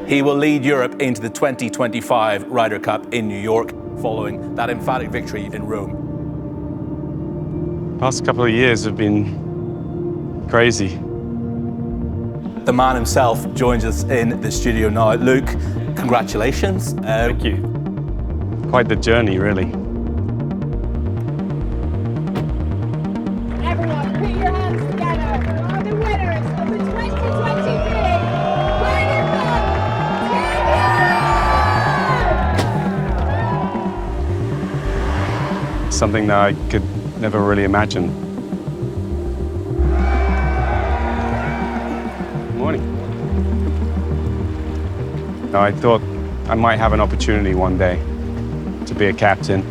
He will lead Europe into the 2025 Ryder Cup in New York, following that emphatic victory in Rome. Past couple of years have been crazy. The man himself joins us in the studio now. Luke, congratulations. Thank you. Quite the journey, really. Everyone, put your hands together. You are the winners of the 2023 Ryder Cup Champions! Something that I could never really imagine. Good morning. No, I thought I might have an opportunity one day to be a captain.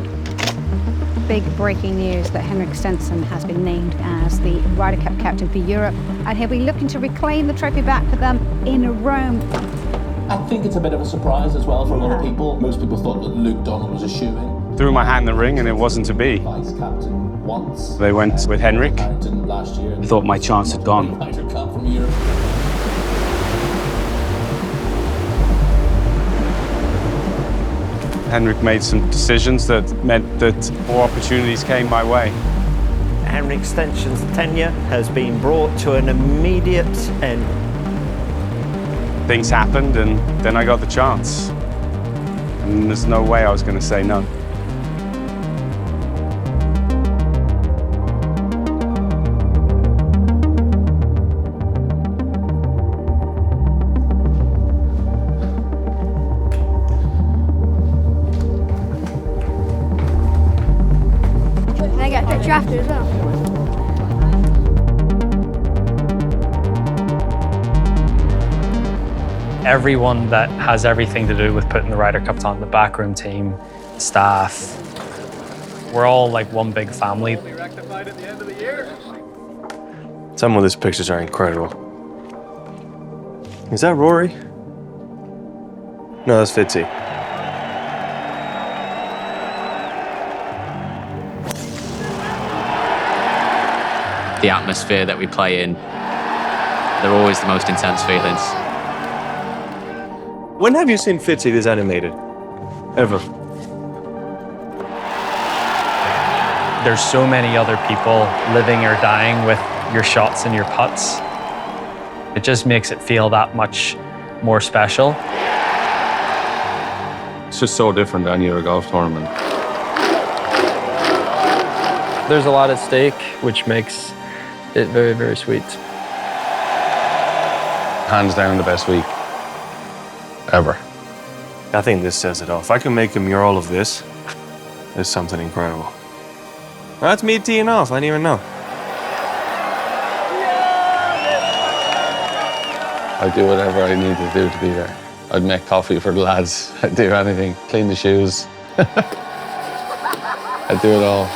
Big breaking news that Henrik Stenson has been named as the Ryder Cup captain for Europe, and he'll be looking to reclaim the trophy back for them in Rome. I think it's a bit of a surprise as well for a lot of people. Most people thought that Luke Donald was a shoo-in. Threw my hat in the ring and it wasn't to be. Vice captain once. They went with Henrik. Last year. I thought my chance had gone. Ryder Cup from Europe. Henrik made some decisions that meant that more opportunities came my way. Henrik Stenson's tenure has been brought to an immediate end. Things happened and then I got the chance. And there's no way I was going to say no. Can I get a picture after as well? Everyone that has everything to do with putting the Ryder Cup on, the backroom team, staff, we're all like one big family. Some of these pictures are incredible. Is that Rory? No, that's Fitzy. The atmosphere that we play in, they're always the most intense feelings. When have you seen Fitzy this animated? Ever? There's so many other people living or dying with your shots and your putts. It just makes it feel that much more special. It's just so different than any other golf tournament. There's a lot at stake, which makes it very, very sweet. Hands down the best week ever. I think this says it all. If I can make a mural of this, it's something incredible. That's me teeing off. I didn't even know. I'd do whatever I need to do to be there. I'd make coffee for the lads. I'd do anything. Clean the shoes. I'd do it all.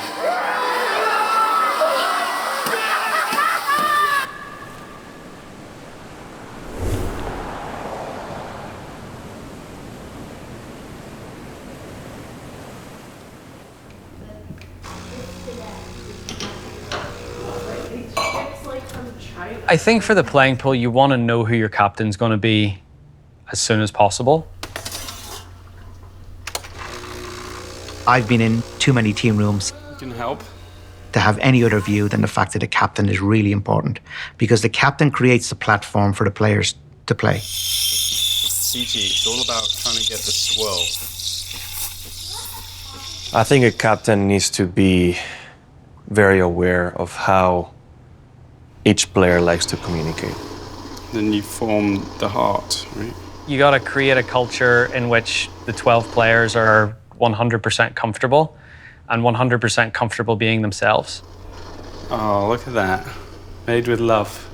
I think for the playing pool, you want to know who your captain's going to be as soon as possible. I've been in too many team rooms Can help. to have any other view than the fact that the captain is really important, because the captain creates the platform for the players to play. CG, it's all about trying to get the swirl. I think a captain needs to be very aware of how each player likes to communicate. Then you form the heart, right? You got to create a culture in which the 12 players are 100% comfortable and 100% comfortable being themselves. Oh, look at that. Made with love.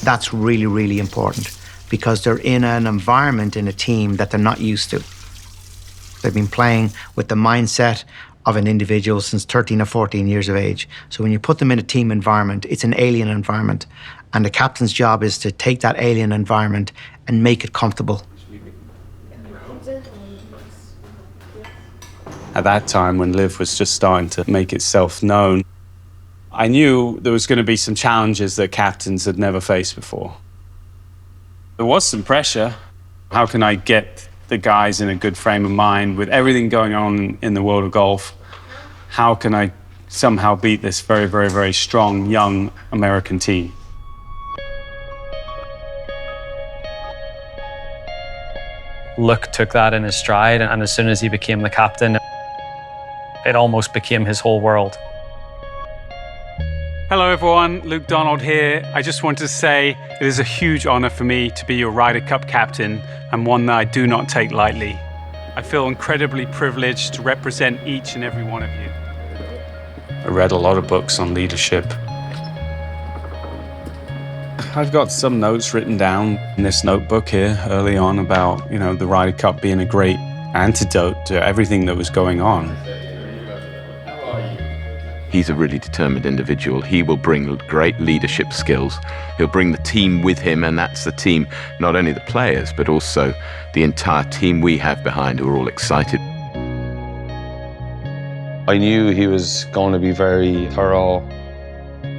That's really, really important, because they're in an environment in a team that they're not used to. They've been playing with the mindset of an individual since 13 or 14 years of age. So when you put them in a team environment, it's an alien environment. And the captain's job is to take that alien environment and make it comfortable. At that time, when Liv was just starting to make itself known, I knew there was going to be some challenges that captains had never faced before. There was some pressure. How can I get the guys in a good frame of mind with everything going on in the world of golf? How can I somehow beat this very, very, very strong, young American team? Luke took that in his stride, and as soon as he became the captain, it almost became his whole world. Hello everyone, Luke Donald here. I just wanted to say it is a huge honor for me to be your Ryder Cup captain, and one that I do not take lightly. I feel incredibly privileged to represent each and every one of you. I read a lot of books on leadership. I've got some notes written down in this notebook here early on about, the Ryder Cup being a great antidote to everything that was going on. He's a really determined individual. He will bring great leadership skills. He'll bring the team with him, and that's the team, not only the players, but also the entire team we have behind who are all excited. I knew he was going to be very thorough,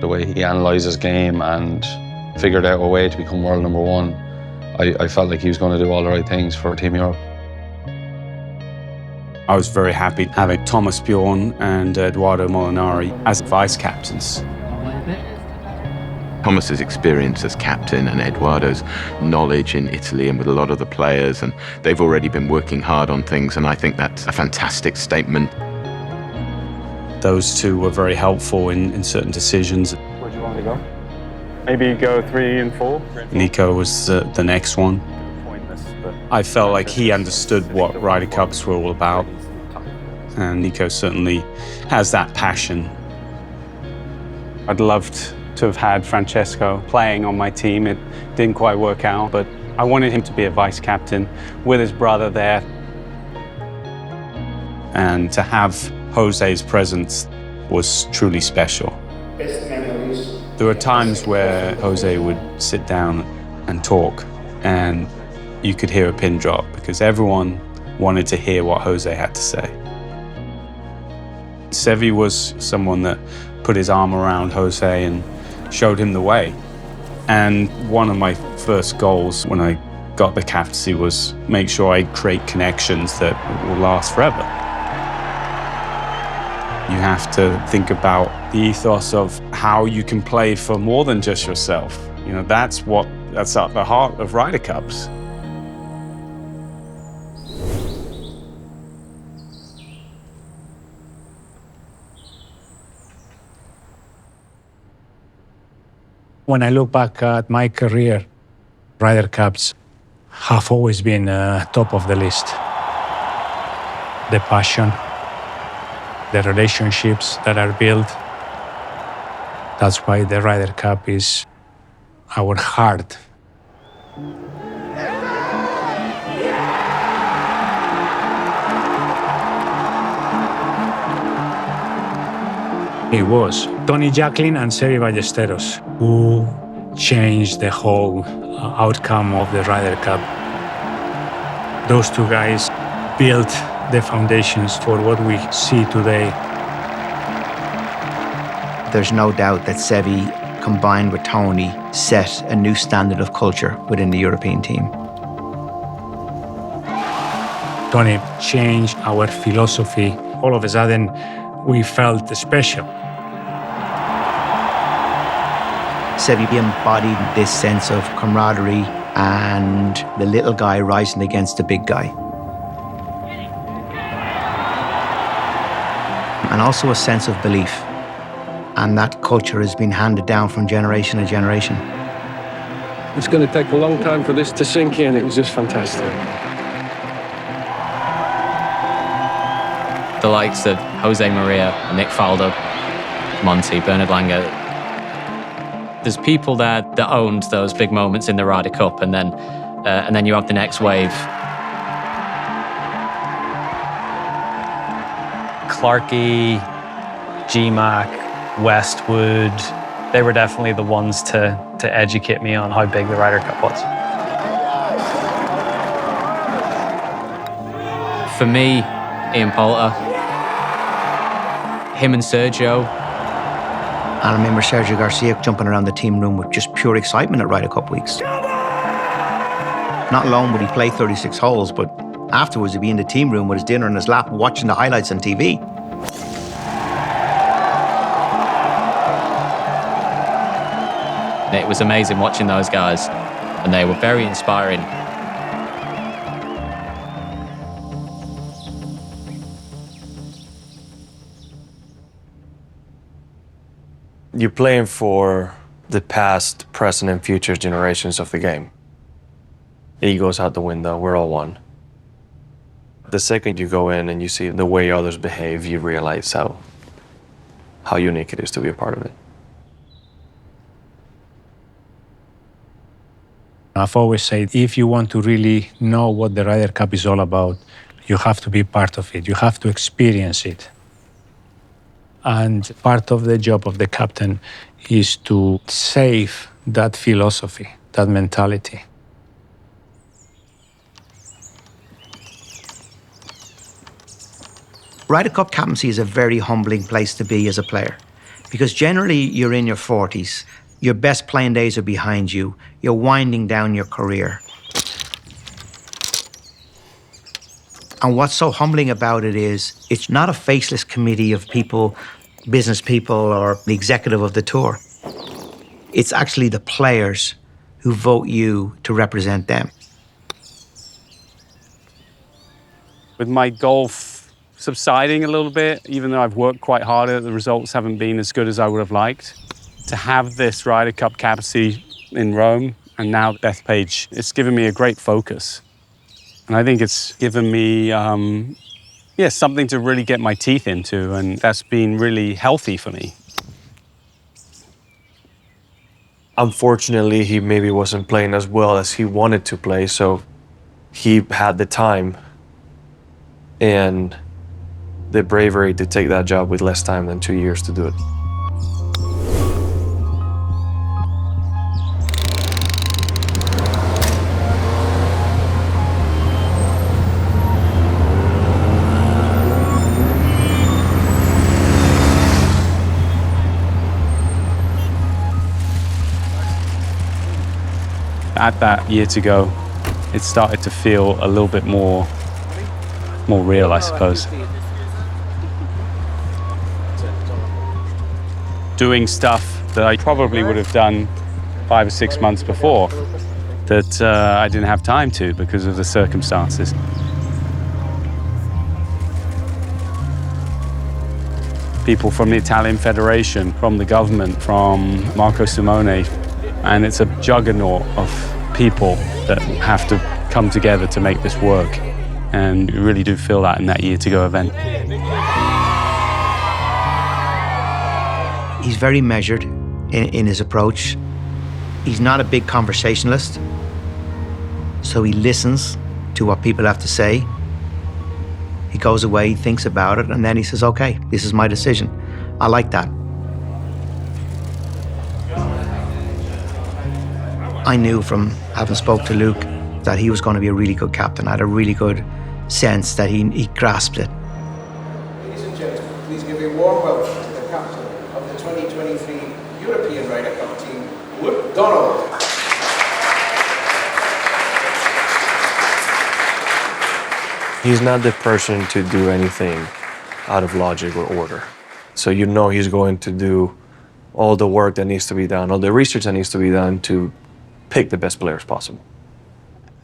the way he analysed his game and figured out a way to become world number one. I felt like he was going to do all the right things for Team Europe. I was very happy having Thomas Bjorn and Edoardo Molinari as vice captains. Thomas's experience as captain and Edoardo's knowledge in Italy and with a lot of the players, and they've already been working hard on things, and I think that's a fantastic statement. Those two were very helpful in certain decisions. Where do you want to go? Maybe go 3 and 4? Nico was the next one. I felt like he understood what Ryder Cups were all about, and Nico certainly has that passion. I'd loved to have had Francesco playing on my team. It didn't quite work out, but I wanted him to be a vice captain with his brother there. And to have Jose's presence was truly special. There were times where Jose would sit down and talk, and you could hear a pin drop because everyone wanted to hear what Jose had to say. Seve was someone that put his arm around Jose and showed him the way. And one of my first goals when I got the captaincy was make sure I create connections that will last forever. You have to think about the ethos of how you can play for more than just yourself. That's at the heart of Ryder Cups. When I look back at my career, Ryder Cups have always been top of the list. The passion, the relationships that are built. That's why the Ryder Cup is our heart. It was Tony Jacklin and Seve Ballesteros who changed the whole outcome of the Ryder Cup. Those two guys built the foundations for what we see today. There's no doubt that Seve, combined with Tony, set a new standard of culture within the European team. Tony changed our philosophy. All of a sudden, we felt special. Seve embodied this sense of camaraderie and the little guy rising against the big guy. And also a sense of belief. And that culture has been handed down from generation to generation. It's going to take a long time for this to sink in. It was just fantastic. The likes of Jose Maria, Nick Faldo, Monty, Bernard Langer. There's people there that owned those big moments in the Ryder Cup, and then you have the next wave. Clarkey, G-Mac, Westwood, they were definitely the ones to educate me on how big the Ryder Cup was. For me, Ian Poulter, him and Sergio. And I remember Sergio Garcia jumping around the team room with just pure excitement at Ryder Cup weeks. Not alone would he play 36 holes, but afterwards he'd be in the team room with his dinner in his lap watching the highlights on TV. It was amazing watching those guys, and they were very inspiring. You're playing for the past, present, and future generations of the game. Ego's out the window, we're all one. The second you go in and you see the way others behave, you realize how unique it is to be a part of it. I've always said, if you want to really know what the Ryder Cup is all about, you have to be part of it. You have to experience it. And part of the job of the captain is to save that philosophy, that mentality. Ryder Cup captaincy is a very humbling place to be as a player, because generally you're in your 40s, your best playing days are behind you, you're winding down your career. And what's so humbling about it is, it's not a faceless committee of people, business people, or the executive of the tour. It's actually the players who vote you to represent them. With my golf subsiding a little bit, even though I've worked quite hard at it, the results haven't been as good as I would have liked. To have this Ryder Cup captaincy in Rome and now Bethpage, it's given me a great focus. And I think it's given me something to really get my teeth into, and that's been really healthy for me. Unfortunately, he maybe wasn't playing as well as he wanted to play, so he had the time and the bravery to take that job with less time than 2 years to do it. At that year to go, it started to feel a little bit more real, I suppose. Doing stuff that I probably would have done 5 or 6 months before that I didn't have time to because of the circumstances. People from the Italian Federation, from the government, from Marco Simone, and it's a juggernaut of people that have to come together to make this work. And you really do feel that in that year to go event. He's very measured in his approach. He's not a big conversationalist, so he listens to what people have to say. He goes away, thinks about it, and then he says, okay, this is my decision. I like that. I knew from having spoke to Luke that he was going to be a really good captain. I had a really good sense that he grasped it. Ladies and gentlemen, please give a warm welcome to the captain of the 2023 European Ryder Cup team, Luke Donald. He's not the person to do anything out of logic or order. So you know he's going to do all the work that needs to be done, all the research that needs to be done to pick the best players possible.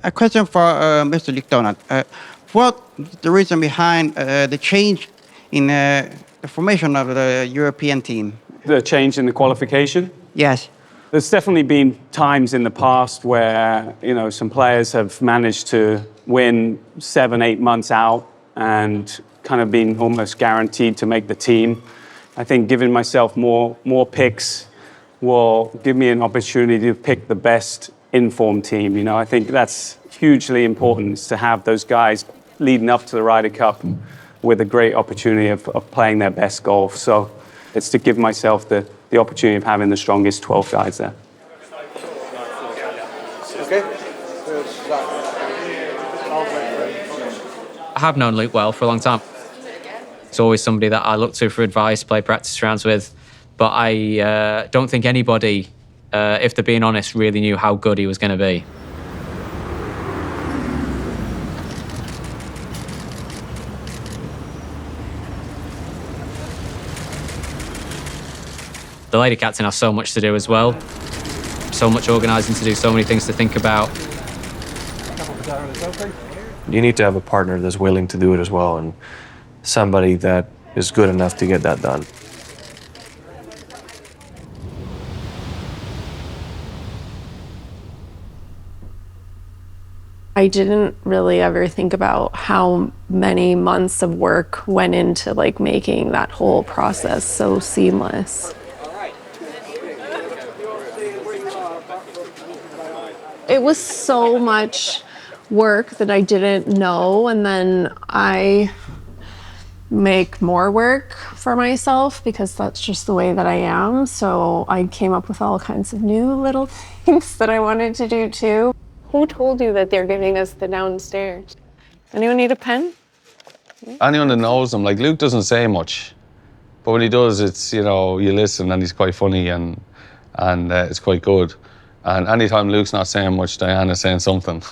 A question for Mr. Luke Donald. What is the reason behind the change in the formation of the European team? The change in the qualification? Yes. There's definitely been times in the past where, some players have managed to win 7-8 months out and kind of been almost guaranteed to make the team. I think giving myself more picks will give me an opportunity to pick the best informed team. I think that's hugely important, is to have those guys leading up to the Ryder Cup with a great opportunity of playing their best golf. So it's to give myself the opportunity of having the strongest 12 guys there. Okay. I have known Luke well for a long time. It's always somebody that I look to for advice, play practice rounds with. But I don't think anybody, if they're being honest, really knew how good he was going to be. The lady captain has so much to do as well. So much organising to do, so many things to think about. You need to have a partner that's willing to do it as well, and somebody that is good enough to get that done. I didn't really ever think about how many months of work went into like making that whole process so seamless. It was so much work that I didn't know, and then I make more work for myself because that's just the way that I am. So I came up with all kinds of new little things that I wanted to do too. Who told you that they're giving us the downstairs? Anyone need a pen? Anyone that knows him, like Luke doesn't say much, but when he does, it's, you know, you listen and he's quite funny and it's quite good. And anytime Luke's not saying much, Diana's saying something.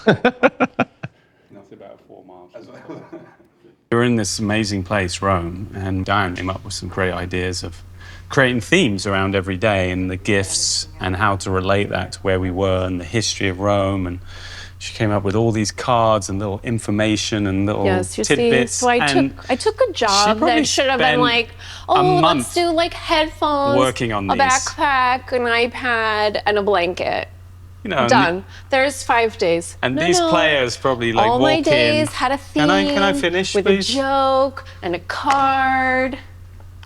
We're in this amazing place, Rome, and Diane came up with some great ideas of creating themes around every day and the gifts and how to relate that to where we were and the history of Rome. And she came up with all these cards and little information and little tidbits. So I took a job that should have been like, oh, let's do like headphones, working on a these. Backpack, an iPad, and a blanket. You know, done. There's 5 days. And these players probably like all walk my in. days had a theme. Can I finish, with please? a joke and a card.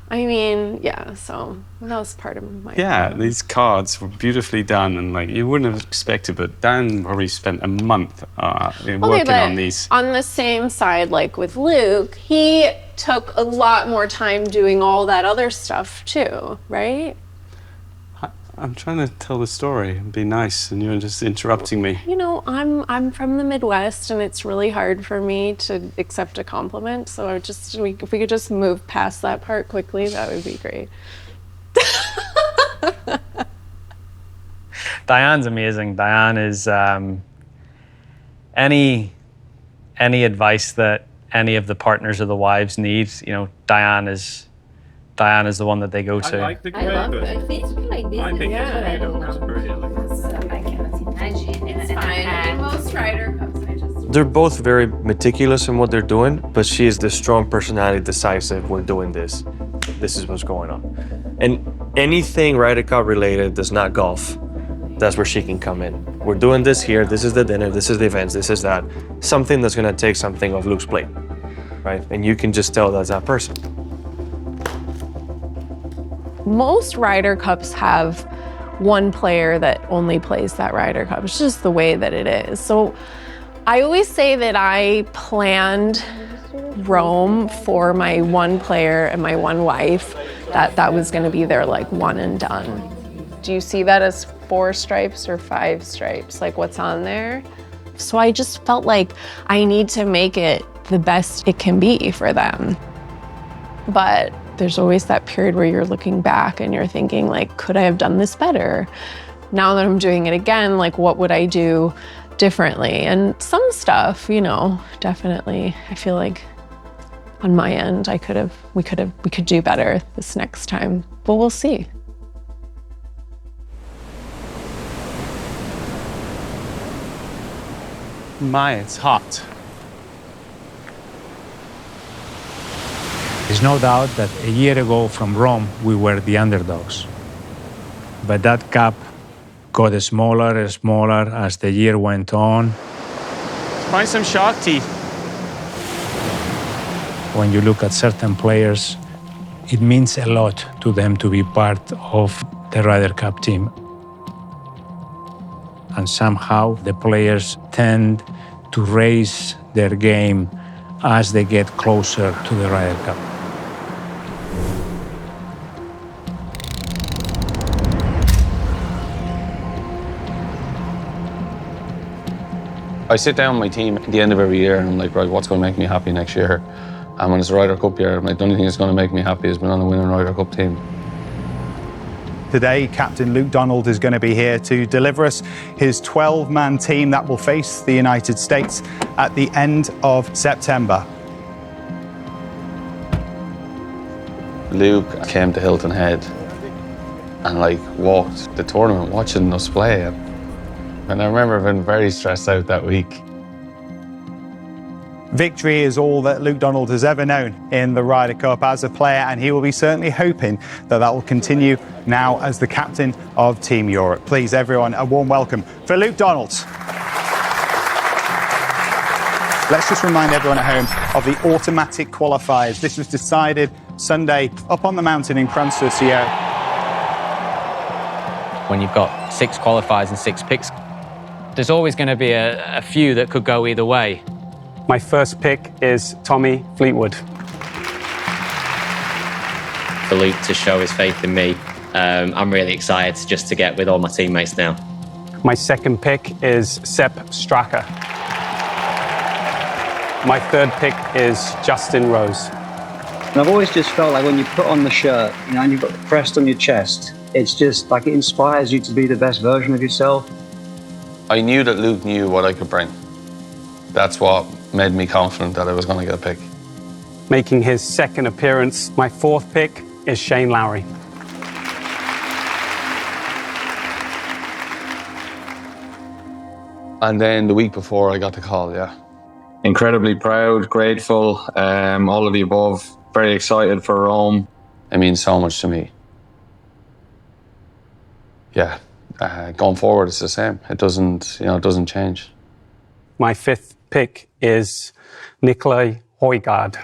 I mean, yeah. So that was part of my. Yeah, these cards were beautifully done, and like you wouldn't have expected. But Dan probably spent a month working on these. On the same side, like with Luke, he took a lot more time doing all that other stuff too, right? I'm trying to tell the story and be nice, and you're just interrupting me. You know, I'm from the Midwest, and it's really hard for me to accept a compliment. So if we could just move past that part quickly, that would be great. Diane's amazing. Diane is any advice that any of the partners or the wives need. You know, Diane is the one that they go to. I like the I love it. I think it's I cannot imagine. It's fine. In most Ryder Cups, I just. They're both very meticulous in what they're doing, but she is the strong personality, decisive. We're doing this. This is what's going on. And anything Ryder Cup related that's not golf, that's where she can come in. We're doing this here. This is the dinner. This is the events. This is that. Something that's going to take something off Luke's plate, right? And you can just tell that's that person. Most Ryder Cups have one player that only plays that Ryder Cup. It's just the way that it is. So I always say that I planned Rome for my one player and my one wife, that was going to be their like one and done. Do you see that as 4 stripes or 5 stripes? Like what's on there? So I just felt like I need to make it the best it can be for them. But there's always that period where you're looking back and you're thinking like, could I have done this better? Now that I'm doing it again, like what would I do differently? And some stuff, you know, definitely, I feel like on my end, we could do better this next time, but we'll see. It's hot. There's no doubt that a year ago from Rome, we were the underdogs. But that gap got smaller and smaller as the year went on. Find some shark teeth. When you look at certain players, it means a lot to them to be part of the Ryder Cup team. And somehow the players tend to raise their game as they get closer to the Ryder Cup. I sit down with my team at the end of every year and I'm like, right, what's going to make me happy next year? And when it's a Ryder Cup year, I'm like, the only thing that's going to make me happy is being on the winning Ryder Cup team. Today, Captain Luke Donald is going to be here to deliver us his 12-man team that will face the United States at the end of September. Luke came to Hilton Head and like walked the tournament watching us play. And I remember being very stressed out that week. Victory is all that Luke Donald has ever known in the Ryder Cup as a player, and he will be certainly hoping that that will continue now as the captain of Team Europe. Please, everyone, a warm welcome for Luke Donald. Let's just remind everyone at home of the automatic qualifiers. This was decided Sunday up on the mountain in Kranjsø. When you've got 6 qualifiers and 6 picks, there's always going to be a few that could go either way. My first pick is Tommy Fleetwood. For Luke to show his faith in me, I'm really excited just to get with all my teammates now. My second pick is Sepp Straka. My third pick is Justin Rose. And I've always just felt like when you put on the shirt, you know, and you've got the crest on your chest, it's just like it inspires you to be the best version of yourself. I knew that Luke knew what I could bring. That's what made me confident that I was going to get a pick. Making his second appearance, my fourth pick is Shane Lowry. And then the week before I got the call, yeah. Incredibly proud, grateful, all of the above. Very excited for Rome. It means so much to me. Yeah, going forward it's the same. It doesn't change. My fifth pick is Nicolai Højgaard.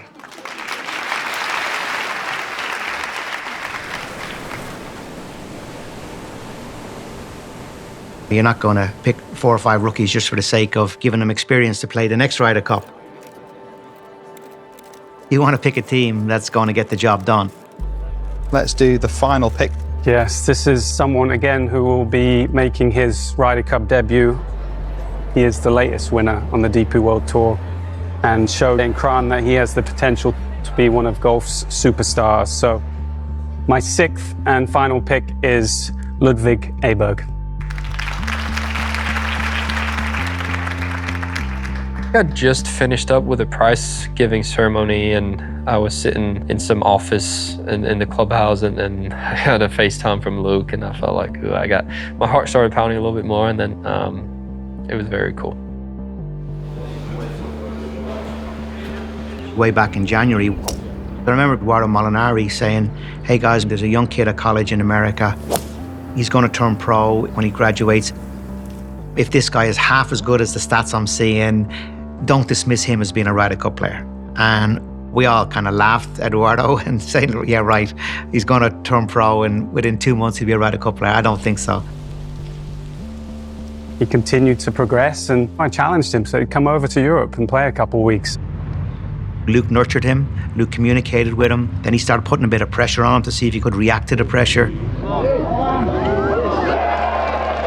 You're not going to pick 4 or 5 rookies just for the sake of giving them experience to play the next Ryder Cup. You want to pick a team that's going to get the job done. Let's do the final pick. Yes, this is someone again who will be making his Ryder Cup debut. He is the latest winner on the DP World Tour and showed in Kran that he has the potential to be one of golf's superstars. So my sixth and final pick is Ludvig Aberg. I just finished up with a prize giving ceremony, and I was sitting in some office in the clubhouse, and I had a FaceTime from Luke, and I felt like my heart started pounding a little bit more, and then it was very cool. Way back in January, I remember Eduardo Molinari saying, "Hey guys, there's a young kid at college in America. He's going to turn pro when he graduates. If this guy is half as good as the stats I'm seeing, don't dismiss him as being a Ryder Cup player." And we all kind of laughed at Eduardo and said, "Yeah, right, he's going to turn pro and within 2 months he'll be a Ryder Cup player." I don't think so. He continued to progress, and I challenged him so he'd come over to Europe and play a couple of weeks. Luke nurtured him, Luke communicated with him, then he started putting a bit of pressure on him to see if he could react to the pressure.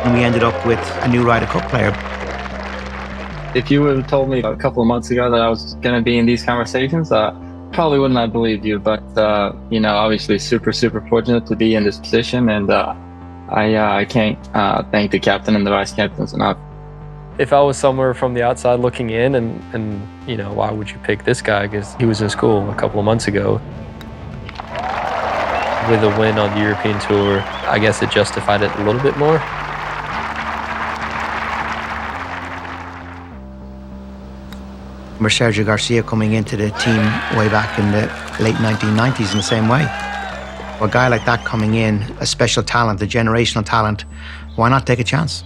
And we ended up with a new Ryder Cup player. If you would have told me a couple of months ago that I was going to be in these conversations, probably wouldn't have believed you. But, obviously super, super fortunate to be in this position. And I can't thank the captain and the vice captains enough. If I was somewhere from the outside looking in and why would you pick this guy? Because he was in school a couple of months ago. With a win on the European Tour, I guess it justified it a little bit more. Sergio Garcia coming into the team way back in the late 1990s in the same way. A guy like that coming in, a special talent, a generational talent, why not take a chance?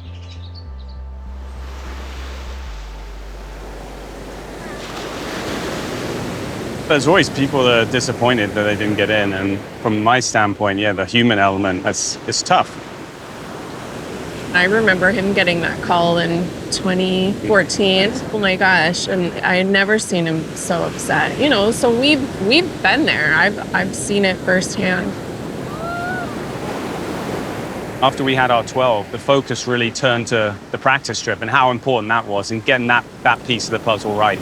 There's always people that are disappointed that they didn't get in, and from my standpoint, yeah, the human element, it's tough. I remember him getting that call in 2014. Oh my gosh, and I had never seen him so upset. So we've been there. I've seen it firsthand. After we had our 12, the focus really turned to the practice trip and how important that was and getting that piece of the puzzle right.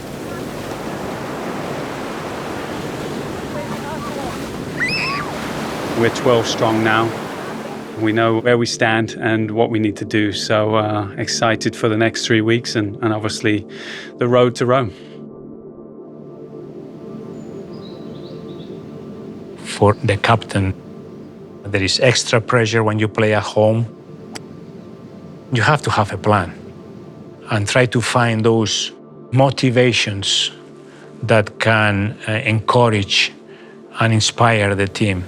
We're 12 strong now. We know where we stand and what we need to do. So excited for the next 3 weeks and obviously the road to Rome. For the captain, There is extra pressure when you play at home. You have to have a plan and try to find those motivations that can encourage and inspire the team.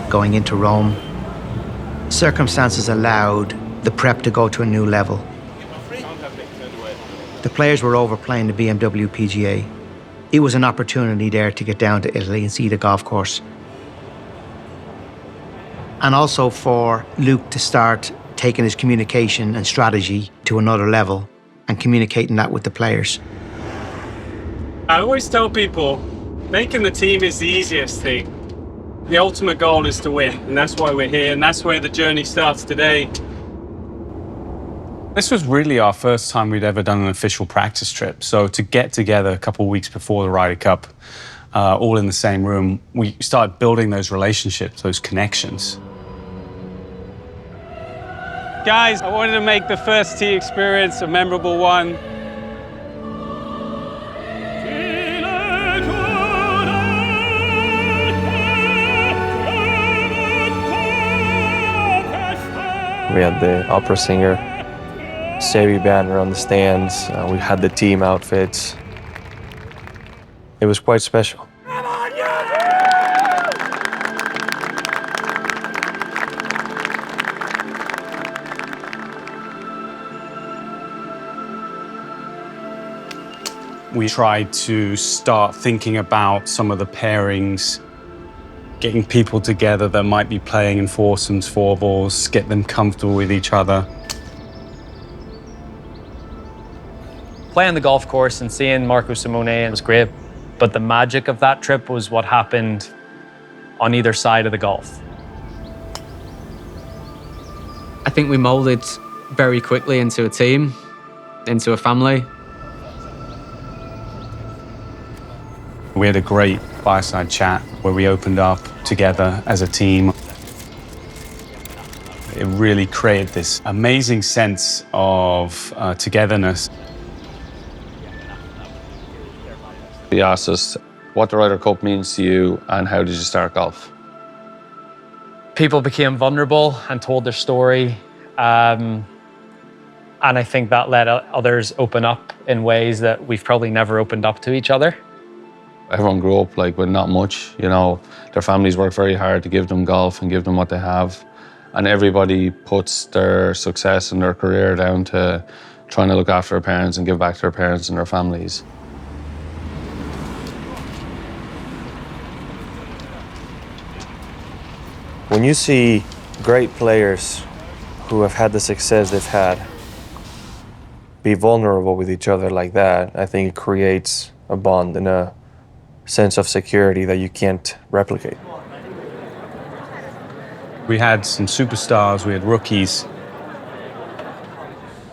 Going into Rome, circumstances allowed the prep to go to a new level. The players were overplaying the BMW PGA. It was an opportunity there to get down to Italy and see the golf course. And also for Luke to start taking his communication and strategy to another level and communicating that with the players. I always tell people, making the team is the easiest thing. The ultimate goal is to win, and that's why we're here, and that's where the journey starts today. This was really our first time we'd ever done an official practice trip. So to get together a couple of weeks before the Ryder Cup, all in the same room, we started building those relationships, those connections. Guys, I wanted to make the first tee experience a memorable one. We had the opera singer, Sebi banner on the stands. We had the team outfits. It was quite special. We tried to start thinking about some of the pairings, getting people together that might be playing in foursomes, four balls, get them comfortable with each other. Playing the golf course and seeing Marco Simone was great, but the magic of that trip was what happened on either side of the golf. I think we molded very quickly into a team, into a family. We had a great fireside chat where we opened up together as a team. It really created this amazing sense of togetherness. He asked us what the Ryder Cup means to you and how did you start golf? People became vulnerable and told their story. And I think that let others open up in ways that we've probably never opened up to each other. Everyone grew up like with not much, you know. Their families work very hard to give them golf and give them what they have. And everybody puts their success and their career down to trying to look after their parents and give back to their parents and their families. When you see great players who have had the success they've had be vulnerable with each other like that, I think it creates a bond and a sense of security that you can't replicate. We had some superstars, we had rookies.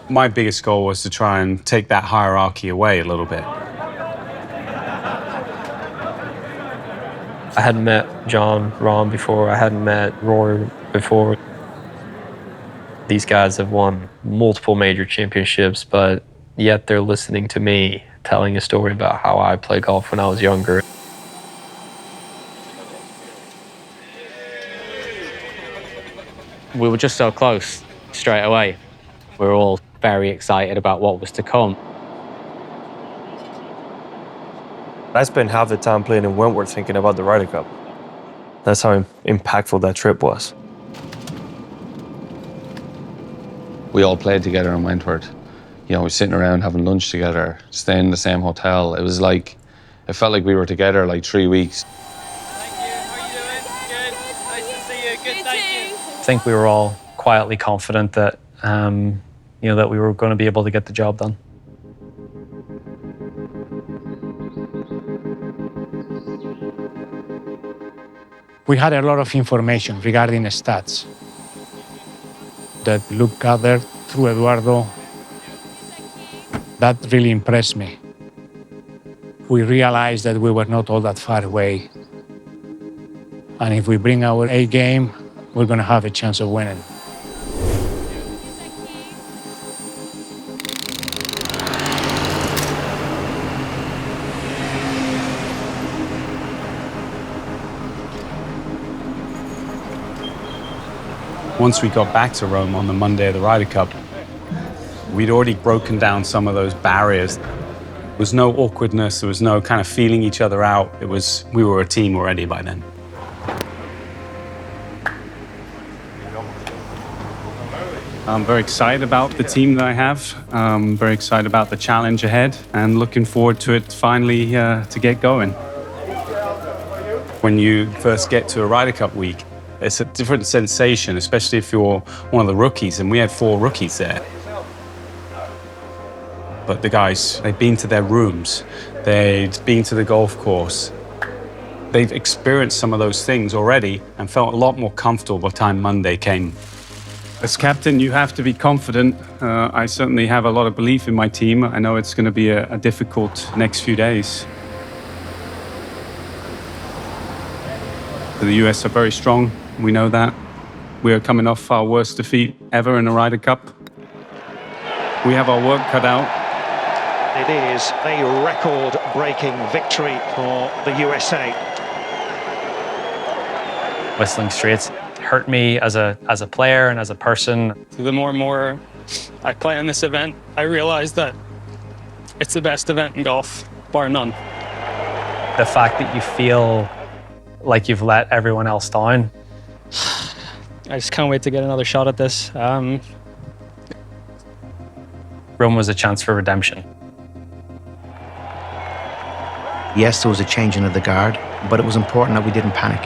My biggest goal was to try and take that hierarchy away a little bit. I hadn't met John Rahm before. I hadn't met Rory before. These guys have won multiple major championships, but yet they're listening to me telling a story about how I played golf when I was younger. We were just so close straight away. We were all very excited about what was to come. I spent half the time playing in Wentworth thinking about the Ryder Cup. That's how impactful that trip was. We all played together in Wentworth. You know, we were sitting around having lunch together, staying in the same hotel. It was like, it felt like we were together like 3 weeks. I think we were all quietly confident that, that we were going to be able to get the job done. We had a lot of information regarding stats that Luke gathered through Eduardo. That really impressed me. We realized that we were not all that far away. And if we bring our A game, we're going to have a chance of winning. Once we got back to Rome on the Monday of the Ryder Cup, we'd already broken down some of those barriers. There was no awkwardness, there was no kind of feeling each other out. We were a team already by then. I'm very excited about the team that I have. I'm very excited about the challenge ahead and looking forward to it finally to get going. When you first get to a Ryder Cup week, it's a different sensation, especially if you're one of the rookies, and we had 4 rookies there. But the guys, they've been to their rooms, they've been to the golf course. They've experienced some of those things already and felt a lot more comfortable by the time Monday came. As captain, you have to be confident. I certainly have a lot of belief in my team. I know it's going to be a difficult next few days. The US are very strong, we know that. We are coming off our worst defeat ever in a Ryder Cup. We have our work cut out. It is a record-breaking victory for the USA. Whistling Straits hurt me as a player and as a person. The more and more I play on this event, I realize that it's the best event in golf, bar none. The fact that you feel like you've let everyone else down. I just can't wait to get another shot at this. Rome was a chance for redemption. Yes, there was a changing of the guard, but it was important that we didn't panic.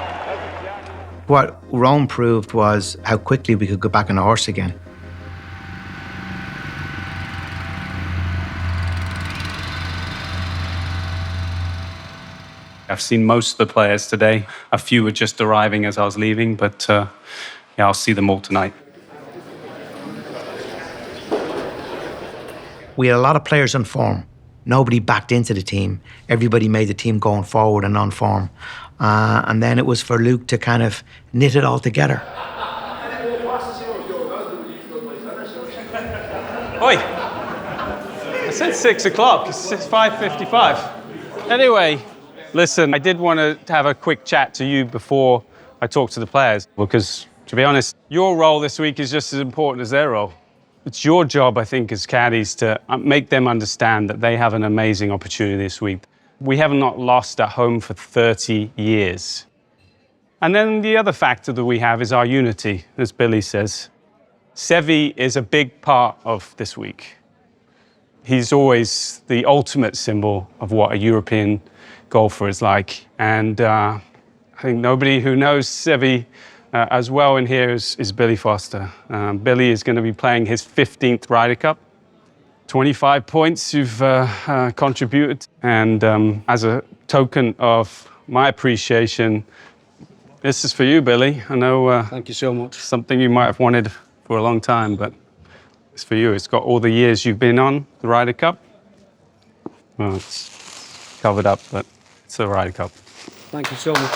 What Rome proved was how quickly we could go back on the horse again. I've seen most of the players today. A few were just arriving as I was leaving, but yeah, I'll see them all tonight. We had a lot of players on form. Nobody backed into the team. Everybody made the team going forward and on form. And then it was for Luke to kind of knit it all together. Oi! I said 6 o'clock, it's 5:55. Anyway, listen, I did want to have a quick chat to you before I talk to the players, because, to be honest, your role this week is just as important as their role. It's your job, I think, as caddies to make them understand that they have an amazing opportunity this week. We have not lost at home for 30 years. And then the other factor that we have is our unity, as Billy says. Seve is a big part of this week. He's always the ultimate symbol of what a European golfer is like. And I think nobody who knows Seve as well in here is Billy Foster. Billy is going to be playing his 15th Ryder Cup. 25 points you've contributed. And as a token of my appreciation, this is for you, Billy. I know thank you so much. Something you might have wanted for a long time, but it's for you. It's got all the years you've been on the Ryder Cup. Well, it's covered up, but it's the Ryder Cup. Thank you so much.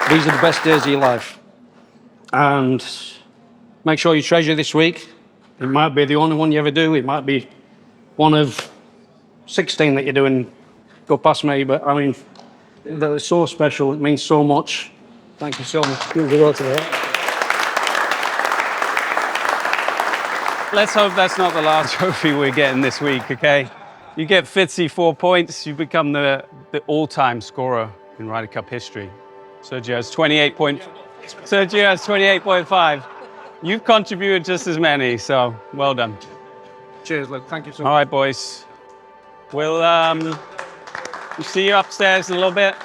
These are the best days of your life. And make sure you treasure this week. It might be the only one you ever do. It might be one of 16 that you're doing go past me. But I mean, they're so special. It means so much. Thank you so much. Let's hope that's not the last trophy we're getting this week, okay? You get Fitzy 4 points, you become the all-time scorer in Ryder Cup history. Sergio has 28.5. You've contributed just as many, so well done. Cheers, Luke. Thank you so much. All right, boys. We'll see you upstairs in a little bit.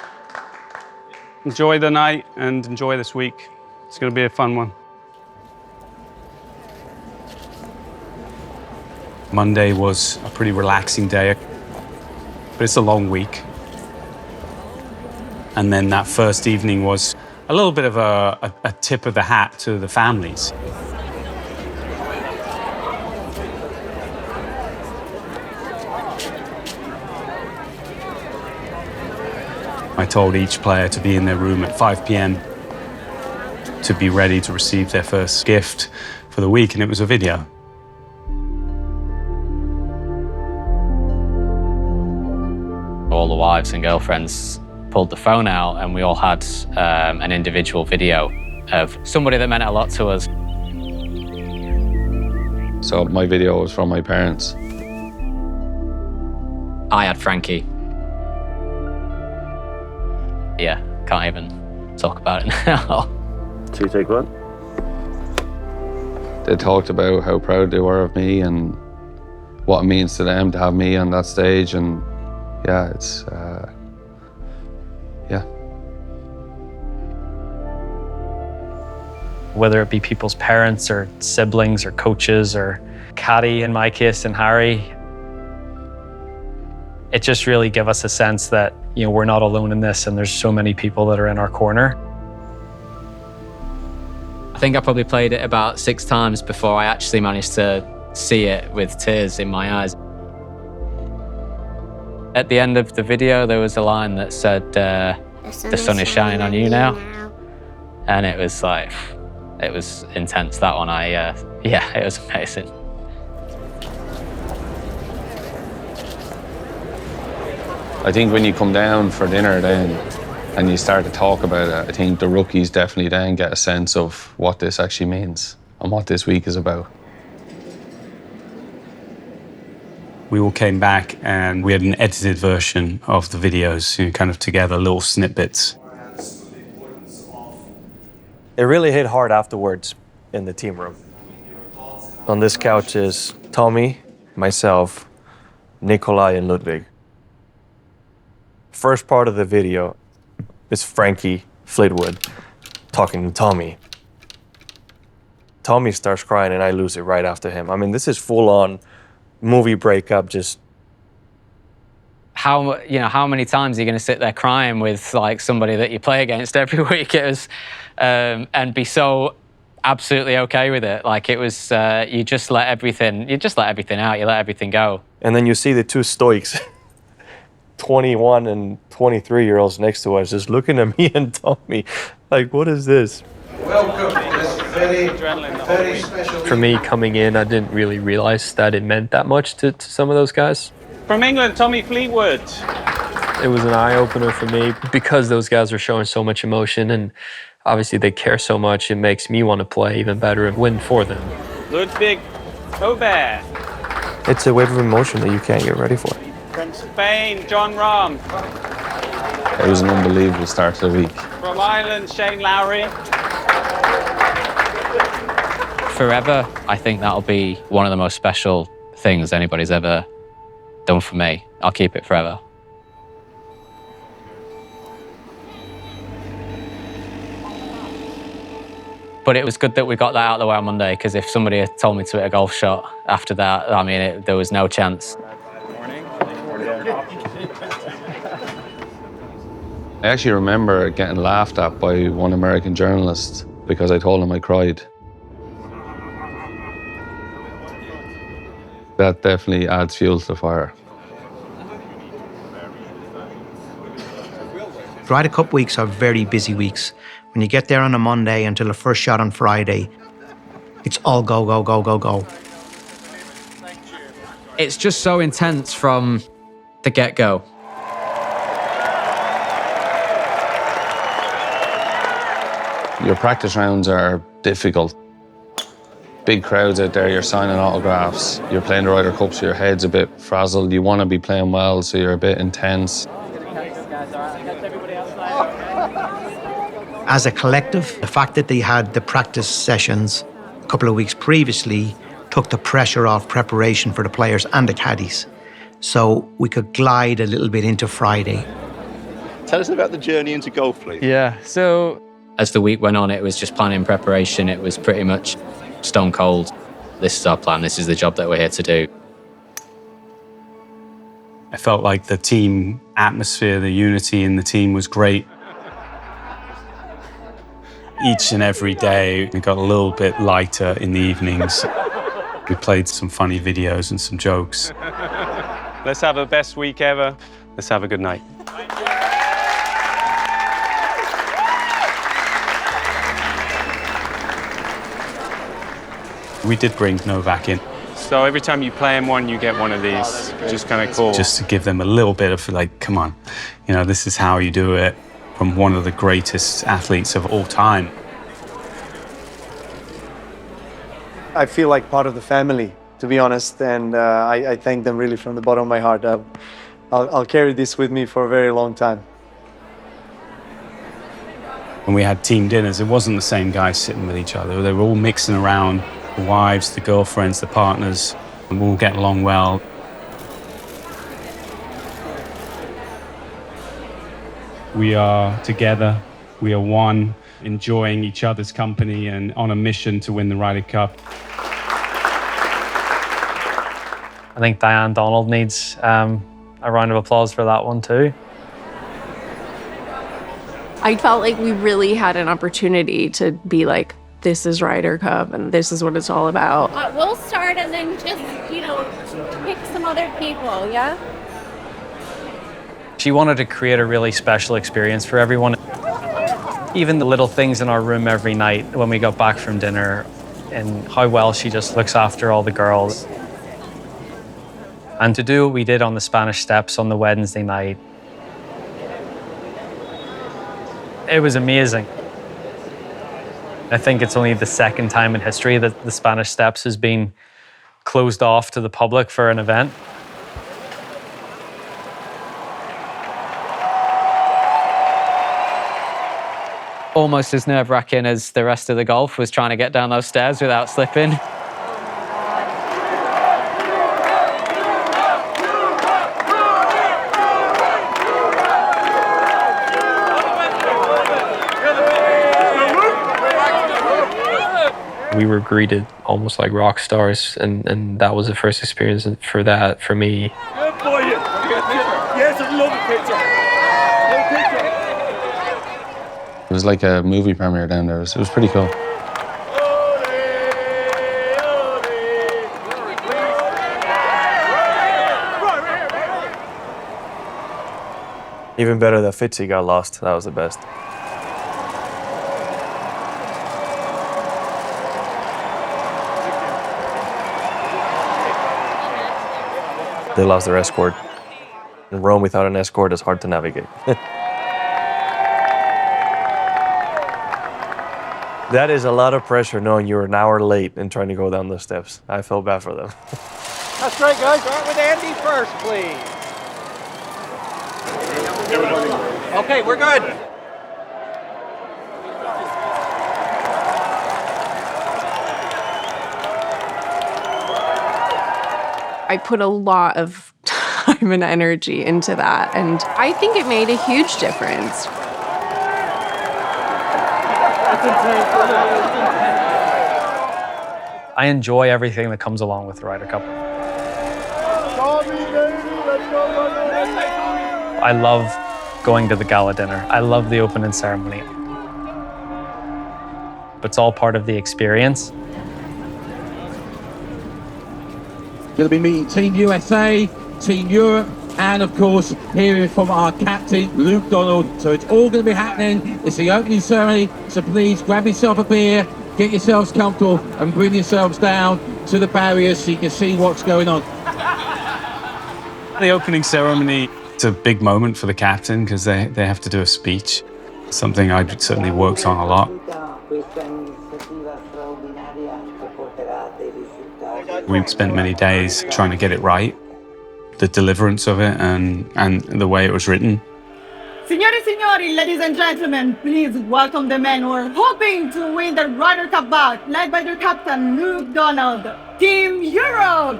Enjoy the night and enjoy this week. It's going to be a fun one. Monday was a pretty relaxing day, but it's a long week. And then that first evening was a little bit of a tip of the hat to the families. I told each player to be in their room at 5 p.m. to be ready to receive their first gift for the week, and it was a video. all the wives and girlfriends pulled the phone out, and we all had an individual video of somebody that meant a lot to us. So my video was from my parents. I had Frankie. Yeah, can't even talk about it now. 2, take 1. They talked about how proud they were of me and what it means to them to have me on that stage, and yeah, it's yeah. Whether it be people's parents or siblings or coaches or Caddy in my case and Harry, it just really gave us a sense that, you know, we're not alone in this and there's so many people that are in our corner. I think I probably played it about 6 times before I actually managed to see it with tears in my eyes. At the end of the video, there was a line that said, the sun is shining on you now. And it was like, it was intense, that one. Yeah, it was amazing. I think when you come down for dinner then and you start to talk about it, I think the rookies definitely then get a sense of what this actually means and what this week is about. We all came back and we had an edited version of the videos, you know, kind of together, little snippets. It really hit hard afterwards in the team room. On this couch is Tommy, myself, Nikolai, and Ludwig. First part of the video is Frankie Fleetwood talking to Tommy. Tommy starts crying and I lose it right after him. I mean, this is full-on movie breakup, just... How many times are you going to sit there crying with like somebody that you play against every week? It was, and be so absolutely okay with it. Like it was, you just let everything out, you let everything go. And then you see the two stoics, 21 and 23-year-olds next to us, just looking at me and Tommy, like, what is this? Welcome to this very special... For me, coming in, I didn't really realize that it meant that much to some of those guys. From England, Tommy Fleetwood. It was an eye-opener for me because those guys were showing so much emotion, and obviously they care so much. It makes me want to play even better and win for them. Ludwig Aubert. It's a wave of emotion that you can't get ready for. From Spain, John Rahm. It was an unbelievable start to the week. From Ireland, Shane Lowry. Forever, I think that'll be one of the most special things anybody's ever done for me. I'll keep it forever. But it was good that we got that out of the way on Monday, because if somebody had told me to hit a golf shot after that, I mean, there was no chance. I actually remember getting laughed at by one American journalist because I told him I cried. That definitely adds fuel to the fire. Ryder Cup weeks are very busy weeks. When you get there on a Monday until the first shot on Friday, it's all go, go, go, go, go. It's just so intense from the get-go. Your practice rounds are difficult. Big crowds out there, you're signing autographs, you're playing the Ryder Cup, so your head's a bit frazzled. You want to be playing well, so you're a bit intense. As a collective, the fact that they had the practice sessions a couple of weeks previously took the pressure off preparation for the players and the caddies. So we could glide a little bit into Friday. Tell us about the journey into golf, please. Yeah, so as the week went on, it was just planning preparation. It was pretty much stone cold. This is our plan. This is the job that we're here to do. I felt like the team atmosphere, the unity in the team was great. Each and every day, it got a little bit lighter in the evenings. We played some funny videos and some jokes. Let's have the best week ever. Let's have a good night. We did bring Novak in. So every time you play in one, you get one of these, which is kind of cool. Just to give them a little bit of like, come on, you know, this is how you do it from one of the greatest athletes of all time. I feel like part of the family, to be honest, and I thank them really from the bottom of my heart. I'll carry this with me for a very long time. When we had team dinners, it wasn't the same guys sitting with each other. They were all mixing around, the wives, the girlfriends, the partners, and we all get along well. We are together, we are one, enjoying each other's company and on a mission to win the Ryder Cup. I think Diane Donald needs a round of applause for that one too. I felt like we really had an opportunity to be like, this is Ryder Cup and this is what it's all about. We'll start and then just, pick some other people, yeah? She wanted to create a really special experience for everyone. Even the little things in our room every night when we got back from dinner and how well she just looks after all the girls. And to do what we did on the Spanish Steps on the Wednesday night, it was amazing. I think it's only the second time in history that the Spanish Steps has been closed off to the public for an event. Almost as nerve-wracking as the rest of the golf was trying to get down those stairs without slipping. We were greeted almost like rock stars, and that was the first experience for that for me. Good for you. Yes, I love the picture. It was like a movie premiere down there. It was pretty cool. Even better that Fitzy got lost. That was the best. They lost their escort. In Rome, without an escort, it's hard to navigate. That is a lot of pressure knowing you're an hour late and trying to go down the steps. I felt bad for them. That's right, guys. Start with Andy first, please. Okay, we're good. I put a lot of time and energy into that, and I think it made a huge difference. I enjoy everything that comes along with the Ryder Cup. I love going to the gala dinner. I love the opening ceremony. But it's all part of the experience. Going to be meeting Team USA, Team Europe, and of course, hearing from our captain, Luke Donald. So it's all going to be happening. It's the opening ceremony, so please grab yourself a beer, get yourselves comfortable, and bring yourselves down to the barriers so you can see what's going on. The opening ceremony, it's a big moment for the captain because they have to do a speech, something I certainly worked on a lot. We've spent many days trying to get it right, the deliverance of it and the way it was written. Signore e signori, ladies and gentlemen, please welcome the men who are hoping to win the Ryder Cup bout, led by their captain, Luke Donald, Team Europe!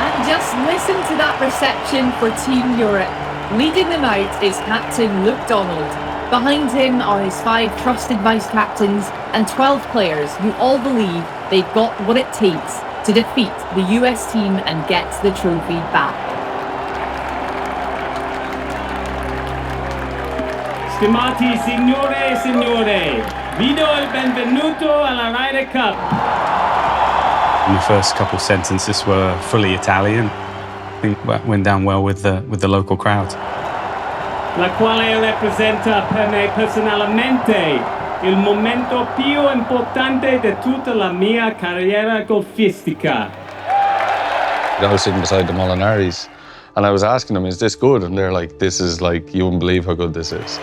And just listen to that reception for Team Europe. Leading the night is Captain Luke Donald. Behind him are his 5 trusted vice captains and 12 players who all believe they've got what it takes to defeat the US team and get the trophy back. Stimati signore e signore, vi do il benvenuto alla Ryder Cup. And the first couple sentences were fully Italian. I think that went down well with the local crowd. La quale rappresenta per me personalmente il momento più importante di tutta la mia carriera golfistica. I was sitting beside the Molinaris and I was asking them, is this good? And they're like, this is like, you wouldn't believe how good this is.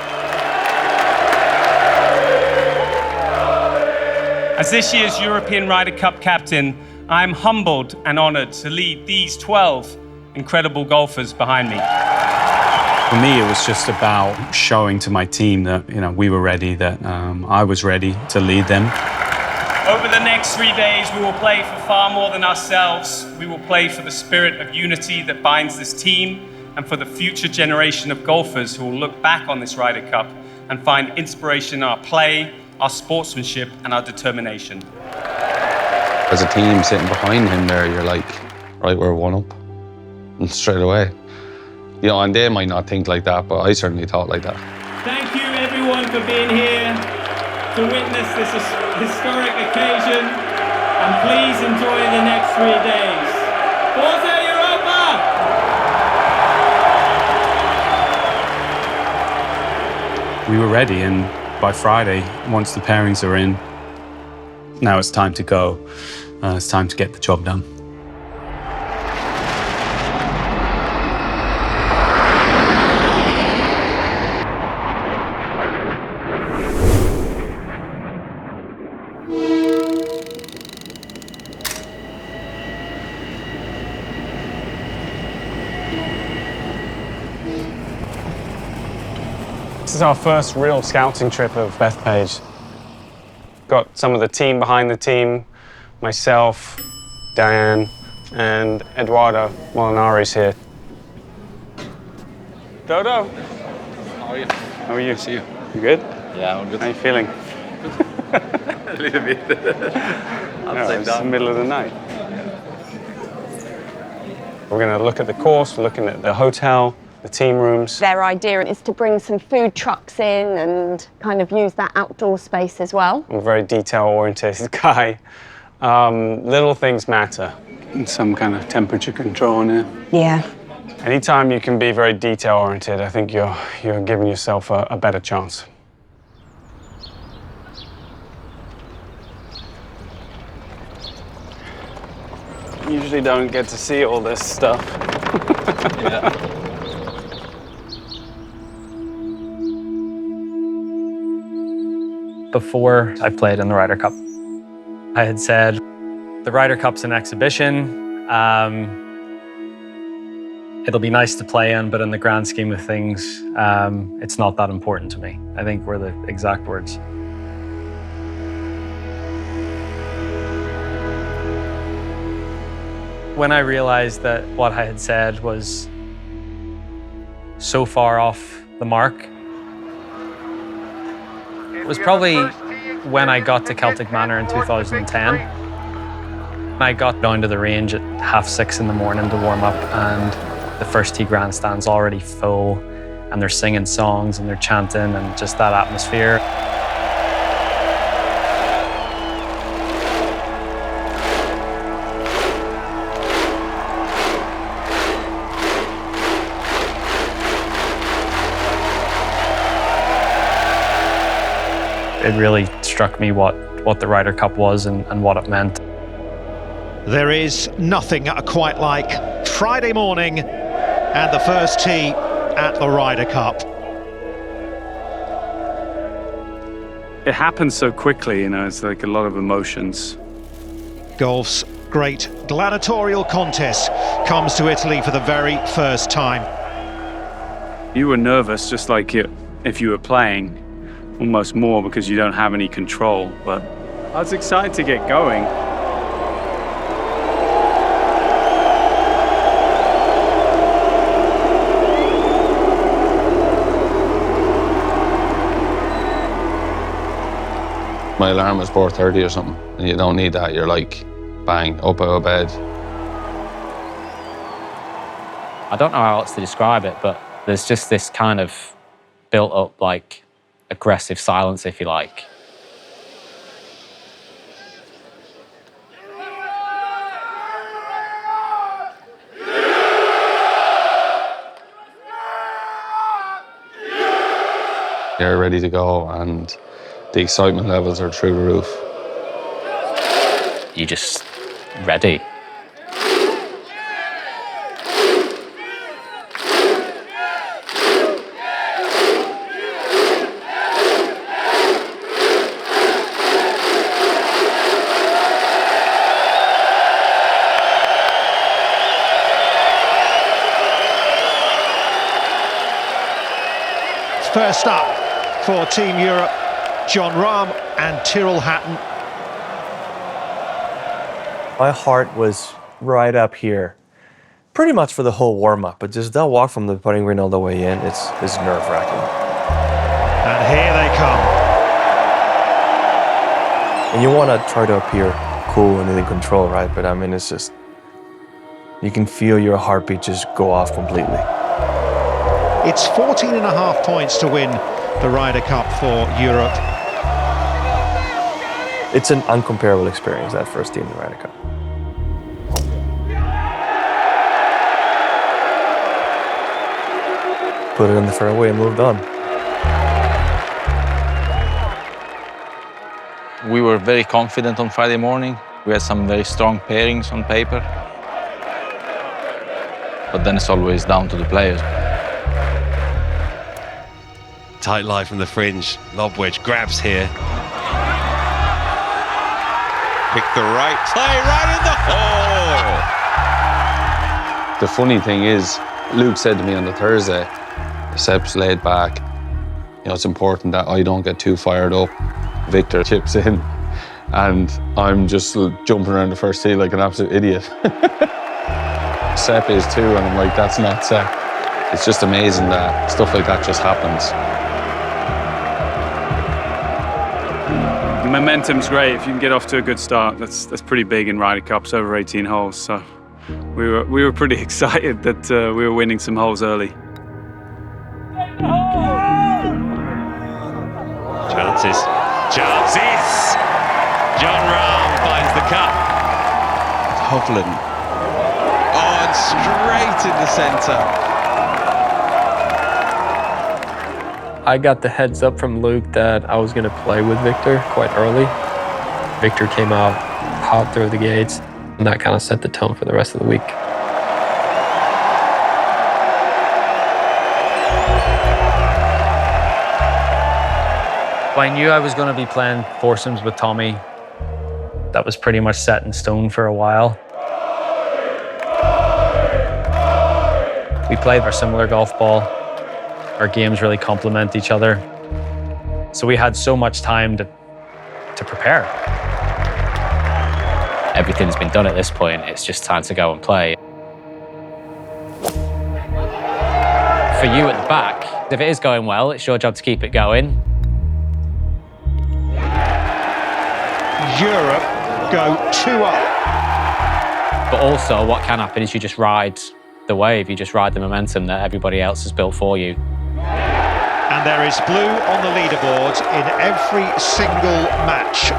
As this year's European Ryder Cup captain, I'm humbled and honored to lead these 12 incredible golfers behind me. For me, it was just about showing to my team that, you know, we were ready, that I was ready to lead them. Over the next 3 days, we will play for far more than ourselves. We will play for the spirit of unity that binds this team and for the future generation of golfers who will look back on this Ryder Cup and find inspiration in our play, our sportsmanship, and our determination. As a team sitting behind him there, you're like, right, we're one up. And straight away. You know, and they might not think like that, but I certainly thought like that. Thank you everyone for being here to witness this historic occasion, and please enjoy the next 3 days. Forza Europa! We were ready, and by Friday, once the pairings are in, now it's time to go. It's time to get the job done. This is our first real scouting trip of Bethpage. Got some of the team behind the team, myself, Diane, and Eduardo Molinari's here. Dodo. How are you? How are you? See you. You good? Yeah, I'm good. How are you feeling? A little bit. It's the middle of the night. We're going to look at the course, we're looking at the hotel, the team rooms. Their idea is to bring some food trucks in and kind of use that outdoor space as well. I'm a very detail-oriented guy. Little things matter. And some kind of temperature control in it. Yeah. Anytime you can be very detail-oriented, I think you're giving yourself a better chance. Usually don't get to see all this stuff. Yeah. Before I played in the Ryder Cup, I had said, the Ryder Cup's an exhibition. It'll be nice to play in, but in the grand scheme of things, it's not that important to me. I think were the exact words. When I realized that what I had said was so far off the mark, it was probably when I got to Celtic Manor in 2010. I got down to the range at 6:30 in the morning to warm up, and the first tee grandstand's already full, and they're singing songs and they're chanting, and just that atmosphere. It really struck me what the Ryder Cup was and what it meant. There is nothing quite like Friday morning and the first tee at the Ryder Cup. It happens so quickly, you know, it's like a lot of emotions. Golf's great gladiatorial contest comes to Italy for the very first time. You were nervous, just like if you were playing, almost more because you don't have any control, but I was excited to get going. My alarm was 4:30 or something, and you don't need that. You're like, bang, up out of bed. I don't know how else to describe it, but there's just this kind of built up, like, aggressive silence, if you like. You're ready to go, and The excitement levels are through the roof. You're just ready. First up for Team Europe, Jon Rahm and Tyrrell Hatton. My heart was right up here, pretty much for the whole warm-up, but just that walk from the putting green all the way in, it's nerve-wracking. And here they come. And you want to try to appear cool and in control, right? But I mean, it's just, you can feel your heartbeat just go off completely. It's 14.5 points to win the Ryder Cup for Europe. It's an uncomparable experience, that first team in the Ryder Cup. Put it in the fairway and moved on. We were very confident on Friday morning. We had some very strong pairings on paper. But then it's always down to the players. Tight lie from the fringe. Lob wedge grabs here. Pick the right play right in the hole. The funny thing is, Luke said to me on the Thursday, Sep's laid back. You know, it's important that I don't get too fired up. Victor chips in, and I'm just jumping around the first tee like an absolute idiot. Sep is too, and I'm like, that's not Sep. It's just amazing that stuff like that just happens. The momentum's great. If you can get off to a good start, that's pretty big in Ryder Cups over 18 holes. So we were pretty excited that we were winning some holes early. Chances. Jon Rahm finds the cup. Hovland. Oh, and straight in the centre. I got the heads up from Luke that I was going to play with Victor quite early. Victor came out hot through the gates, and that kind of set the tone for the rest of the week. I knew I was going to be playing foursomes with Tommy. That was pretty much set in stone for a while. We played our similar golf ball. Our games really complement each other. So we had so much time to prepare. Everything's been done at this point. It's just time to go and play. For you at the back, if it is going well, it's your job to keep it going. Europe go 2 up. But also what can happen is you just ride the wave, you just ride the momentum that everybody else has built for you. And there is blue on the leaderboard in every single match.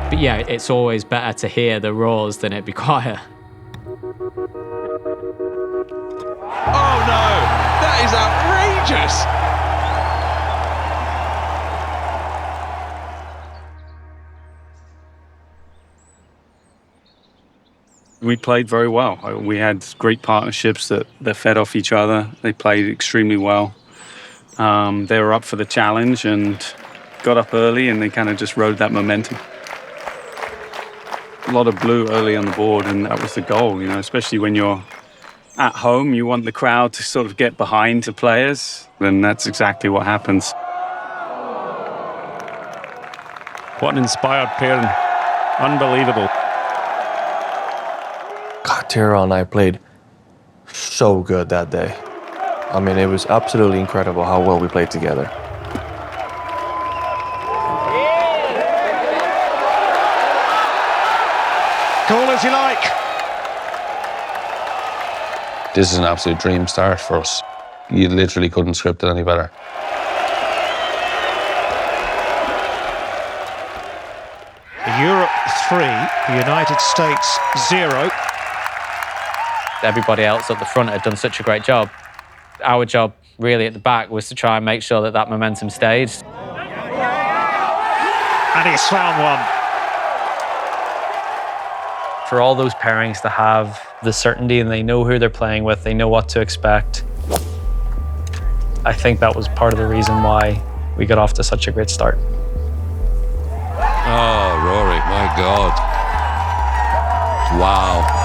But yeah, it's always better to hear the roars than it be quiet. Oh no, that is outrageous. We played very well. We had great partnerships that fed off each other. They played extremely well. They were up for the challenge and got up early, and they kind of just rode that momentum. A lot of blue early on the board, and that was the goal, you know, especially when you're at home, you want the crowd to sort of get behind the players, and that's exactly what happens. What an inspired pairing. Unbelievable. God, Tyrrell and I played so good that day. I mean, it was absolutely incredible how well we played together. Call as you like. This is an absolute dream start for us. You literally couldn't script it any better. Europe 3, the United States 0. Everybody else at the front had done such a great job. Our job really at the back was to try and make sure that that momentum stayed. And he's found one. For all those pairings to have the certainty and they know who they're playing with, they know what to expect. I think that was part of the reason why we got off to such a great start. Oh, Rory, my God. Wow.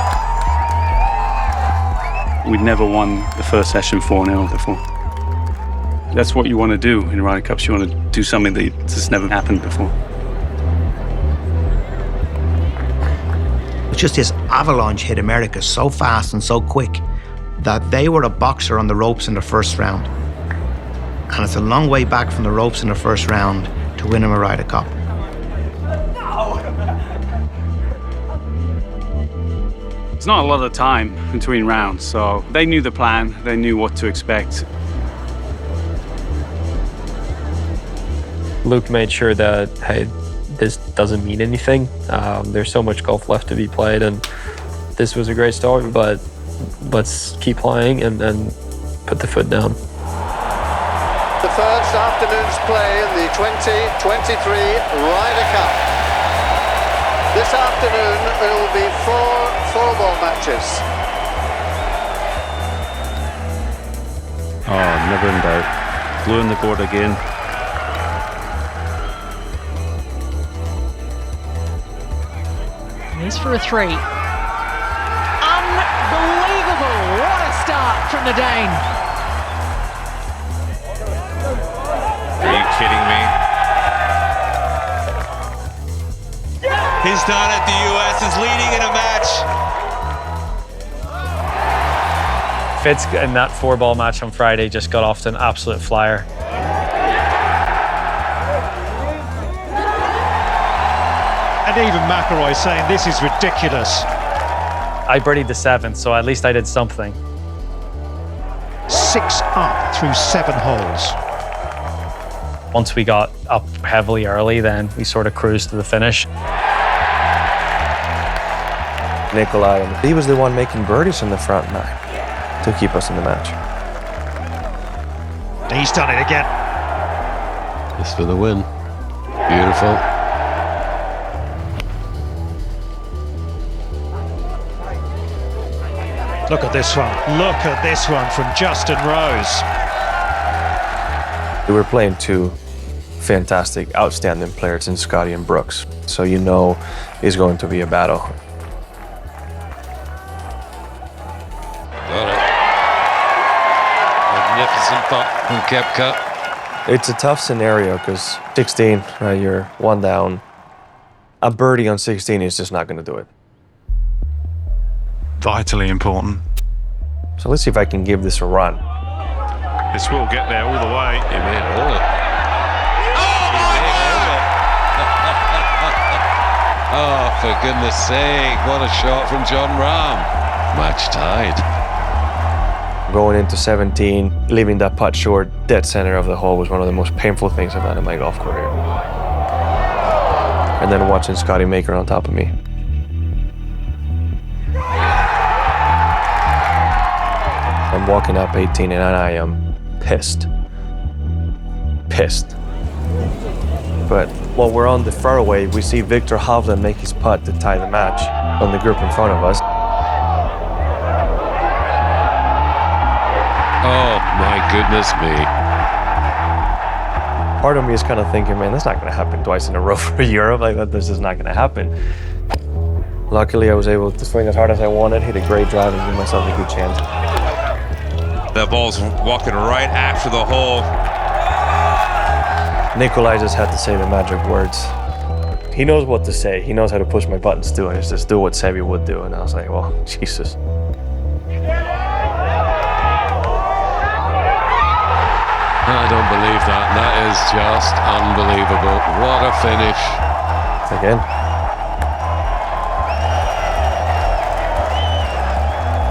We'd never won the first session 4-0 before. That's what you want to do in Ryder Cups. You want to do something that has never happened before. Just this avalanche hit America so fast and so quick that they were a boxer on the ropes in the first round. And it's a long way back from the ropes in the first round to win him a Ryder Cup. There's not a lot of time between rounds, so they knew the plan, they knew what to expect. Luke made sure that, hey, this doesn't mean anything. There's so much golf left to be played, and this was a great start, but let's keep playing and put the foot down. The first afternoon's play in the 2023 Ryder Cup. This afternoon there will be 4 ball matches. Oh, never in doubt. Blew in the board again. He's for a 3. Unbelievable! What a start from the Dane. Are you kidding me? He's done it. The US is leading in a match. Fitz in that 4-ball match on Friday just got off to an absolute flyer. And even McIlroy saying this is ridiculous. I birdied the 7th, so at least I did something. 6 up through 7 holes. Once we got up heavily early, then we sort of cruised to the finish. Nicolai, he was the one making birdies in the front 9 to keep us in the match. He's done it again. Just for the win. Beautiful. Look at this one. Look at this one from Justin Rose. We were playing 2 fantastic, outstanding players in Scotty and Brooks. So you know it's going to be a battle. Got it. Magnificent putt from Koepka. It's a tough scenario because 16, right, you're 1 down. A birdie on 16 is just not going to do it. Vitally important. So let's see if I can give this a run. This will get there all the way. He made all it. Oh, for goodness sake, what a shot from Jon Rahm. Match tied. Going into 17, leaving that putt short, dead center of the hole was one of the most painful things I've had in my golf career. And then watching Scotty make her on top of me. I'm walking up 18 and I am pissed. Pissed. But while we're on the fairway, we see Viktor Hovland make his putt to tie the match on the group in front of us. Oh my goodness me. Part of me is kind of thinking, man, that's not going to happen twice in a row for Europe. Like, this is not going to happen. Luckily, I was able to swing as hard as I wanted, hit a great drive, and give myself a good chance. That ball's walking right after the hole. Nicolai just had to say the magic words. He knows what to say. He knows how to push my buttons too, and it's just do what Seve would do. And I was like, well, Jesus. I don't believe that. That is just unbelievable. What a finish. Again.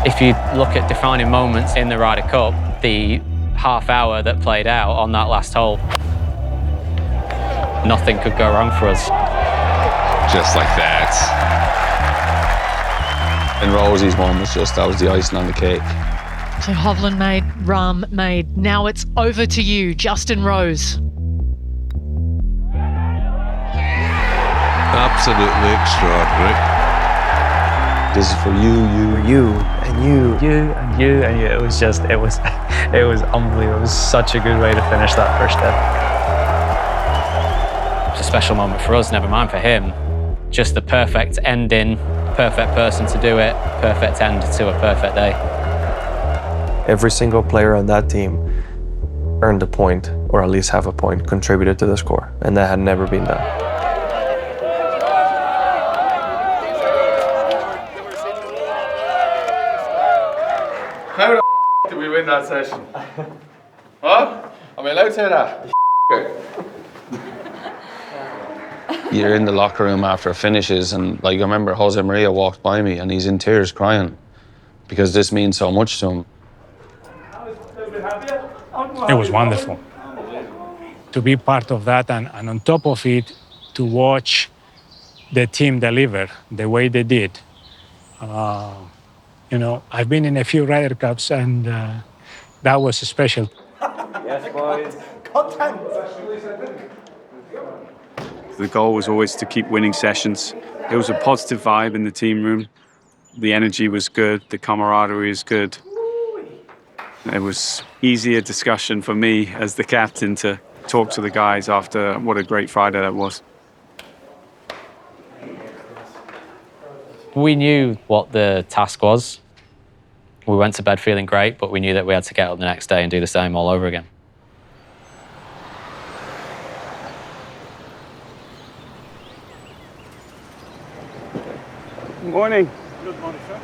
If you look at defining moments in the Ryder Cup, the half hour that played out on that last hole, nothing could go wrong for us. Just like that. And Rosie's one was just, that was the icing on the cake. So Hovland made, Rahm made. Now it's over to you, Justin Rose. Absolutely extraordinary. This is for you, and you. It was just, it was unbelievable. It was such a good way to finish that first day. It's a special moment for us, never mind for him. Just the perfect ending, perfect person to do it, perfect end to a perfect day. Every single player on that team earned a point, or at least half a point, contributed to the score, and that had never been done. How the did we win that session? Huh? Am I allowed to say that? You're in the locker room after it finishes, and like I remember Jose Maria walked by me and he's in tears crying because this means so much to him. It was wonderful to be part of that, and on top of it, to watch the team deliver the way they did. You know, I've been in a few Ryder Cups, and that was special. Yes, boys. The goal was always to keep winning sessions. It was a positive vibe in the team room. The energy was good, the camaraderie was good. It was easier discussion for me as the captain to talk to the guys after what a great Friday that was. We knew what the task was. We went to bed feeling great, but we knew that we had to get up the next day and do the same all over again. Good morning. Good morning, sir.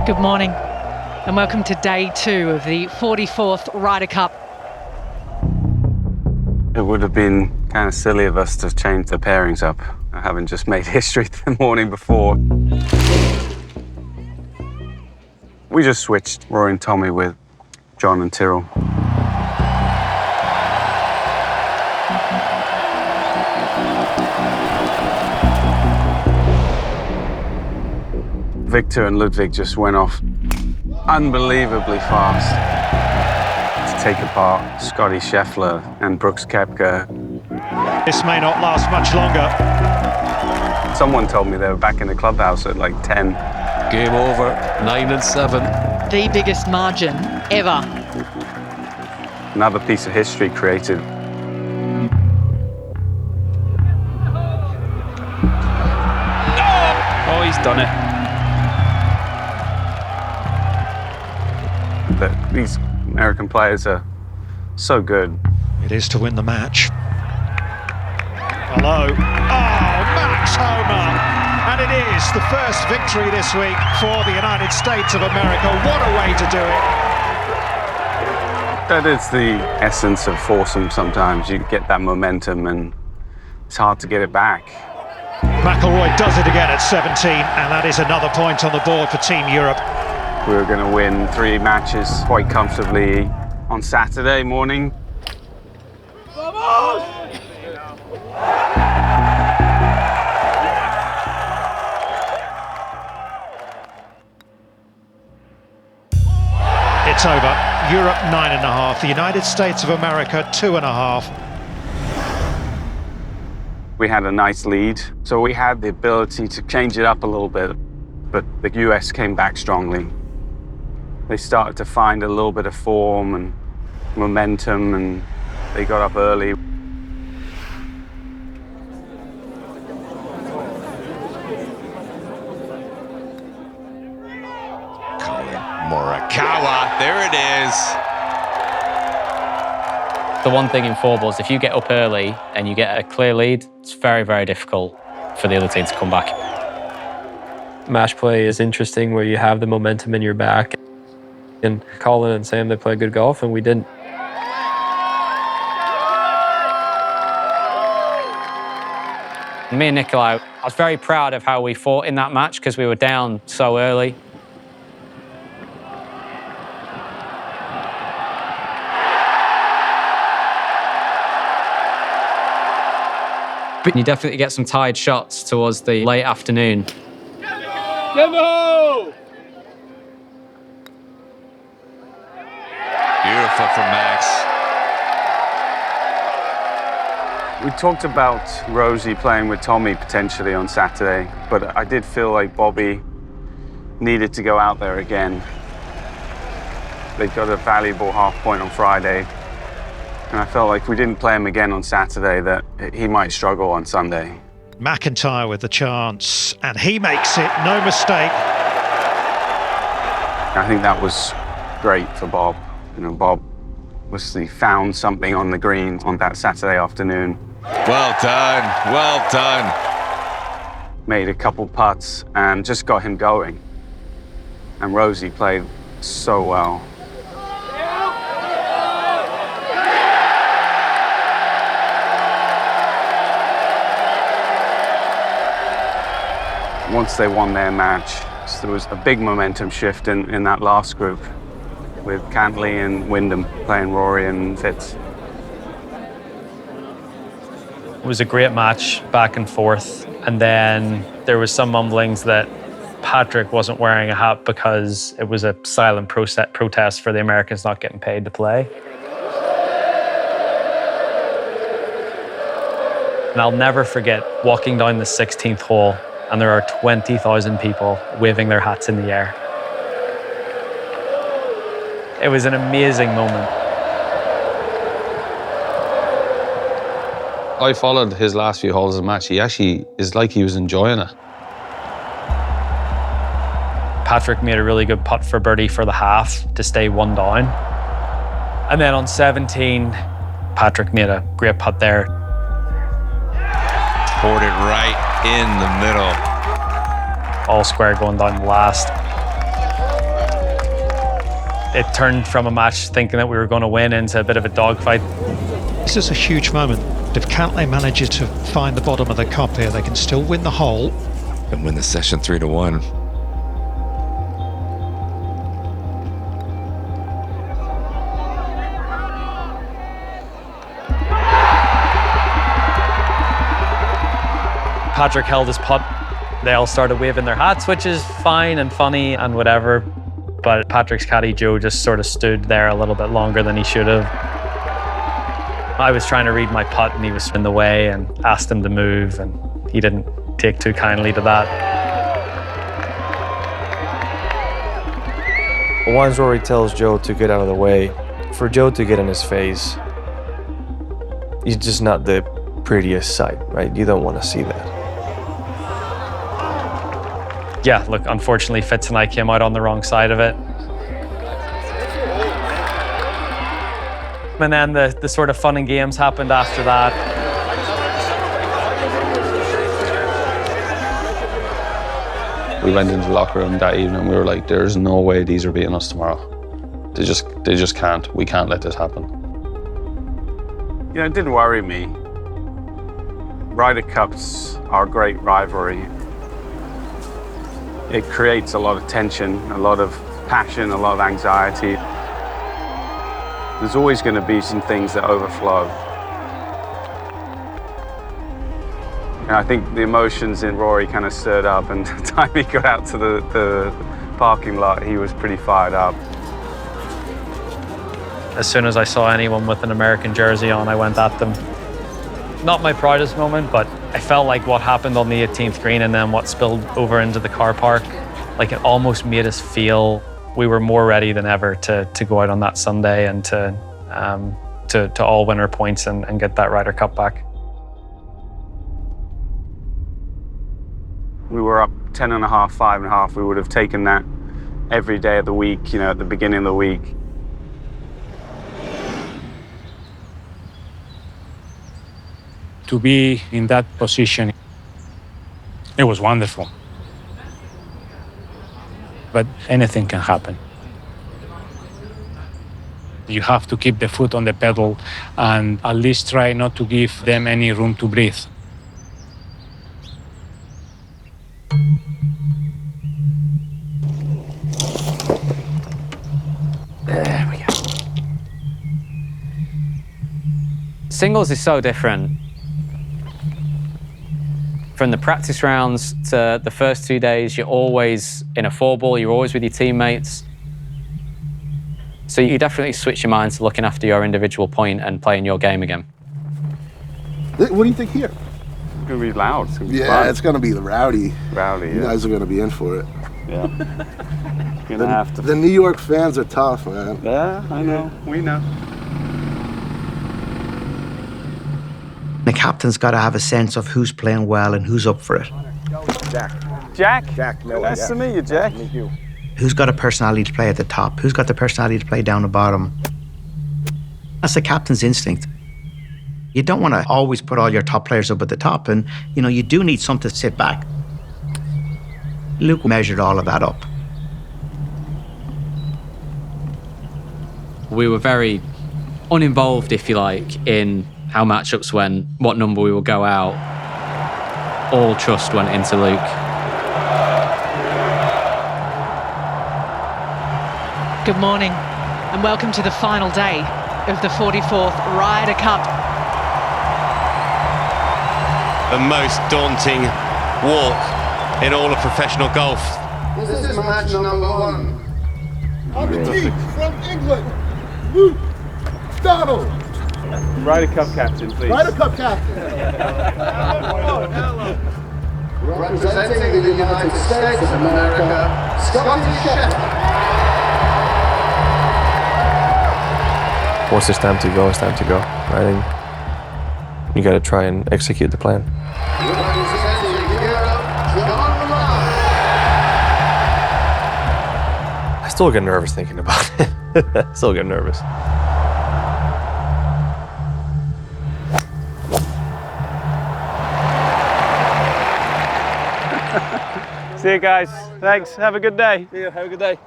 Good morning, and welcome to day 2 of the 44th Ryder Cup. It would have been kind of silly of us to change the pairings up, having just made history the morning before. We just switched Rory and Tommy with John and Tyrrell. Victor and Ludwig just went off unbelievably fast to take apart Scotty Scheffler and Brooks Koepka. This may not last much longer. Someone told me they were back in the clubhouse at like 10. Game over, 9 and 7. The biggest margin ever. Another piece of history created. Oh, he's done it. That these American players are so good. It is to win the match. Hello. Oh, Max Homa. And it is the first victory this week for the United States of America. What a way to do it. That is the essence of foursome sometimes. You get that momentum and it's hard to get it back. McIlroy does it again at 17, and that is another point on the board for Team Europe. We were going to win 3 matches quite comfortably on Saturday morning. It's over. Europe 9.5, the United States of America 2.5. We had a nice lead, so we had the ability to change it up a little bit, but the US came back strongly. They started to find a little bit of form and momentum, and they got up early. Morikawa, there it is. The one thing in fourballs, if you get up early and you get a clear lead, it's very, very difficult for the other team to come back. Match play is interesting where you have the momentum in your back. And Colin and Sam, they play good golf, and we didn't. Me and Nikolai, I was very proud of how we fought in that match because we were down so early. But you definitely get some tired shots towards the late afternoon. Beautiful. We talked about Rosie playing with Tommy potentially on Saturday, but I did feel like Bobby needed to go out there again. They got a valuable half point on Friday, and I felt like if we didn't play him again on Saturday, that he might struggle on Sunday. McIntyre with the chance, and he makes it, no mistake. I think that was great for Bob. You know, Bob obviously found something on the green on that Saturday afternoon. Well done, well done. Made a couple putts and just got him going. And Rosie played so well. Once they won their match, there was a big momentum shift in that last group with Cantley and Wyndham playing Rory and Fitz. It was a great match, back and forth. And then there was some mumblings that Patrick wasn't wearing a hat because it was a silent protest for the Americans not getting paid to play. And I'll never forget walking down the 16th hole and there are 20,000 people waving their hats in the air. It was an amazing moment. I followed his last few holes of the match. He actually is like he was enjoying it. Patrick made a really good putt for birdie for the half to stay one down. And then on 17, Patrick made a great putt there. Poured it right in the middle. All square going down the last. It turned from a match thinking that we were going to win into a bit of a dogfight. This is a huge moment. If Cantlay manages to find the bottom of the cup here, they can still win the hole. And win the session 3-1. Patrick held his putt. They all started waving their hats, which is fine and funny and whatever. But Patrick's caddy, Joe, just sort of stood there a little bit longer than he should have. I was trying to read my putt and he was in the way and asked him to move, and he didn't take too kindly to that. Once Rory tells Joe to get out of the way, for Joe to get in his face, it's just not the prettiest sight, right? You don't want to see that. Yeah, look, unfortunately, Fitz and I came out on the wrong side of it. And then the sort of fun and games happened after that. We went into the locker room that evening and we were like, there's no way these are beating us tomorrow. They just can't. We can't let this happen. You know, it didn't worry me. Ryder Cups are a great rivalry. It creates a lot of tension, a lot of passion, a lot of anxiety. There's always going to be some things that overflow. And I think the emotions in Rory kind of stirred up, and the time he got out to the parking lot, he was pretty fired up. As soon as I saw anyone with an American jersey on, I went at them. Not my proudest moment, but I felt like what happened on the 18th green and then what spilled over into the car park, like it almost made us feel we were more ready than ever to go out on that Sunday and to all win our points and get that Ryder Cup back. We were up 10.5, 5.5. We would have taken that every day of the week, you know, at the beginning of the week. To be in that position, it was wonderful. But anything can happen. You have to keep the foot on the pedal and at least try not to give them any room to breathe. There we go. Singles is so different. From the practice rounds to the first 2 days, you're always in a 4-ball, you're always with your teammates. So you definitely switch your mind to looking after your individual point and playing your game again. What do you think here? It's going to be loud. It's gonna be Yeah, fun. it's going to be the rowdy. Rowdy, You yeah. guys are going to be in for it. Yeah. Gonna have to. The New York fans are tough, man. Yeah, I know. We know. The captain's got to have a sense of who's playing well and who's up for it. Jack? Nice to meet you, Jack. Meet you. Who's got a personality to play at the top? Who's got the personality to play down the bottom? That's the captain's instinct. You don't want to always put all your top players up at the top, and you do need some to sit back. Luke measured all of that up. We were very uninvolved, if you like, in how matchups went, what number we would go out. All trust went into Luke. Good morning and welcome to the final day of the 44th Ryder Cup. The most daunting walk in all of professional golf. This is match number 1. RBT from England, Luke Donald. Ryder Cup captain, please. Ryder Cup captain. Representing the United States of America, Scotty Scheffler. Once it's time to go, it's time to go. I think you got to try and execute the plan. I still get nervous thinking about it. Still get nervous. See you guys. Thanks. Have a good day. See you. Have a good day.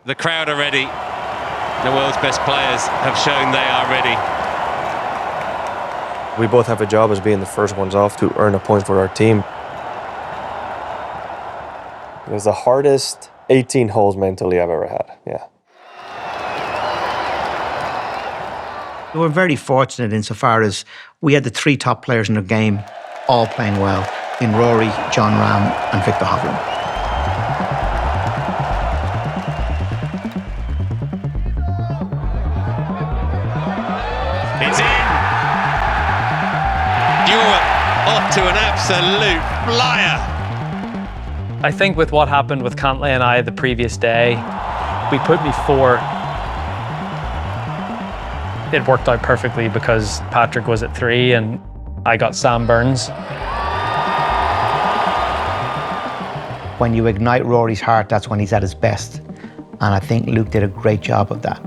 The crowd are ready. The world's best players have shown they are ready. We both have a job as being the first ones off to earn a point for our team. It was the hardest 18 holes mentally I've ever had, yeah. We were very fortunate insofar as we had the 3 top players in the game all playing well in Rory, Jon Rahm and Viktor Hovland. It's in! Europe off to an absolute flyer. I think with what happened with Cantlay and I the previous day, we put before. It worked out perfectly because Patrick was at 3 and I got Sam Burns. When you ignite Rory's heart, that's when he's at his best. And I think Luke did a great job of that.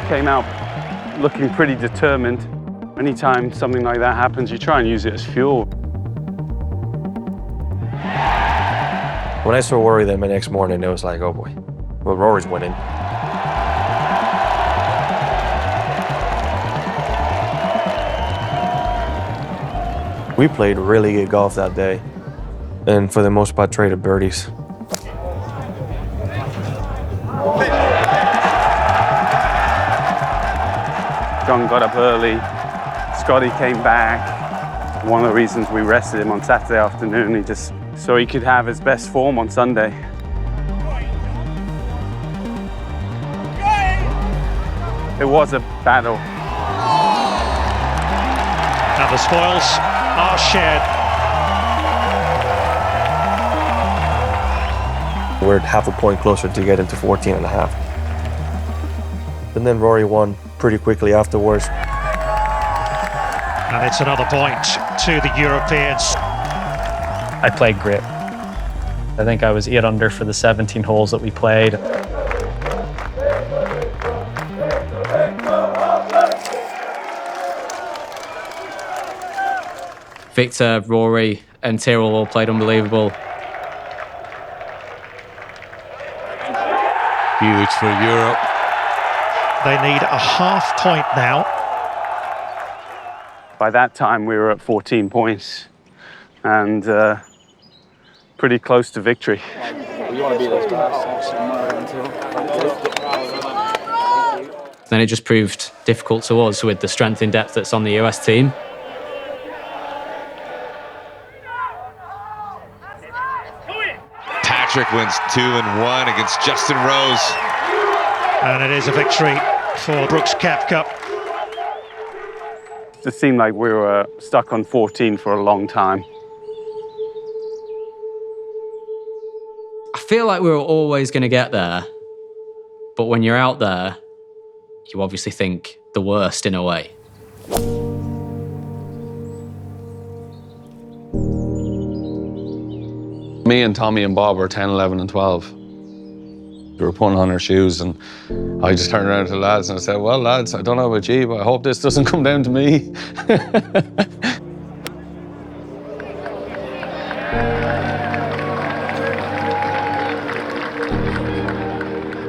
Came out looking pretty determined. Anytime something like that happens, you try and use it as fuel. When I saw Rory then the next morning, it was like, oh boy, well, Rory's winning. We played really good golf that day, and for the most part, traded birdies. John got up early. Scotty came back. One of the reasons we rested him on Saturday afternoon, so he could have his best form on Sunday. It was a battle. And the spoils are shared. We're half a point closer to get into 14 and a half. And then Rory won pretty quickly afterwards. And it's another point to the Europeans. I played great. I think I was 8 under for the 17 holes that we played. Viktor, Rory, and Tyrrell all played unbelievable. Huge for Europe. They need a half point now. By that time, we were at 14 points and pretty close to victory. You want to be those guys. Then it just proved difficult to us with the strength in depth that's on the US team. Patrick wins 2-1 against Justin Rose. And it is a victory for Brooks Koepka. It seemed like we were stuck on 14 for a long time. I feel like we were always going to get there, but when you're out there, you obviously think the worst in a way. Me and Tommy and Bob were 10, 11 and 12. We were putting on our shoes and I just turned around to the lads and I said, well, lads, I don't know about you, but I hope this doesn't come down to me.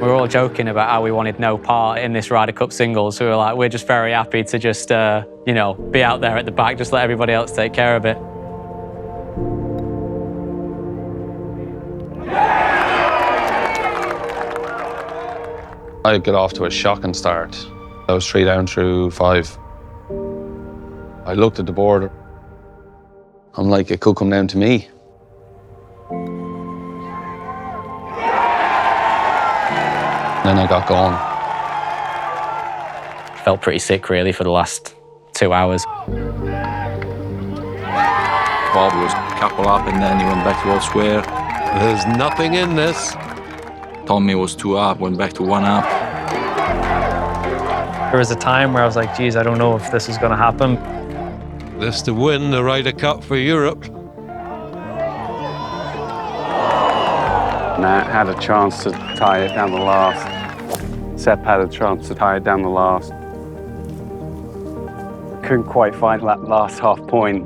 We were all joking about how we wanted no part in this Ryder Cup singles. We were like, we're just very happy to just, you know, be out there at the back, just let everybody else take care of it. I got off to a shocking start. I was 3 down through 5. I looked at the board. I'm like, it could come down to me. Then I got going. Felt pretty sick, really, for the last 2 hours. Bob was a couple up and then he went back to all square. There's nothing in this. Tommy was 2 up, went back to 1 up. There was a time where I was like, geez, I don't know if this is going to happen. This to win the Ryder Cup for Europe. Matt had a chance to tie it down the last. Sepp had a chance to tie it down the last. Couldn't quite find that last half point.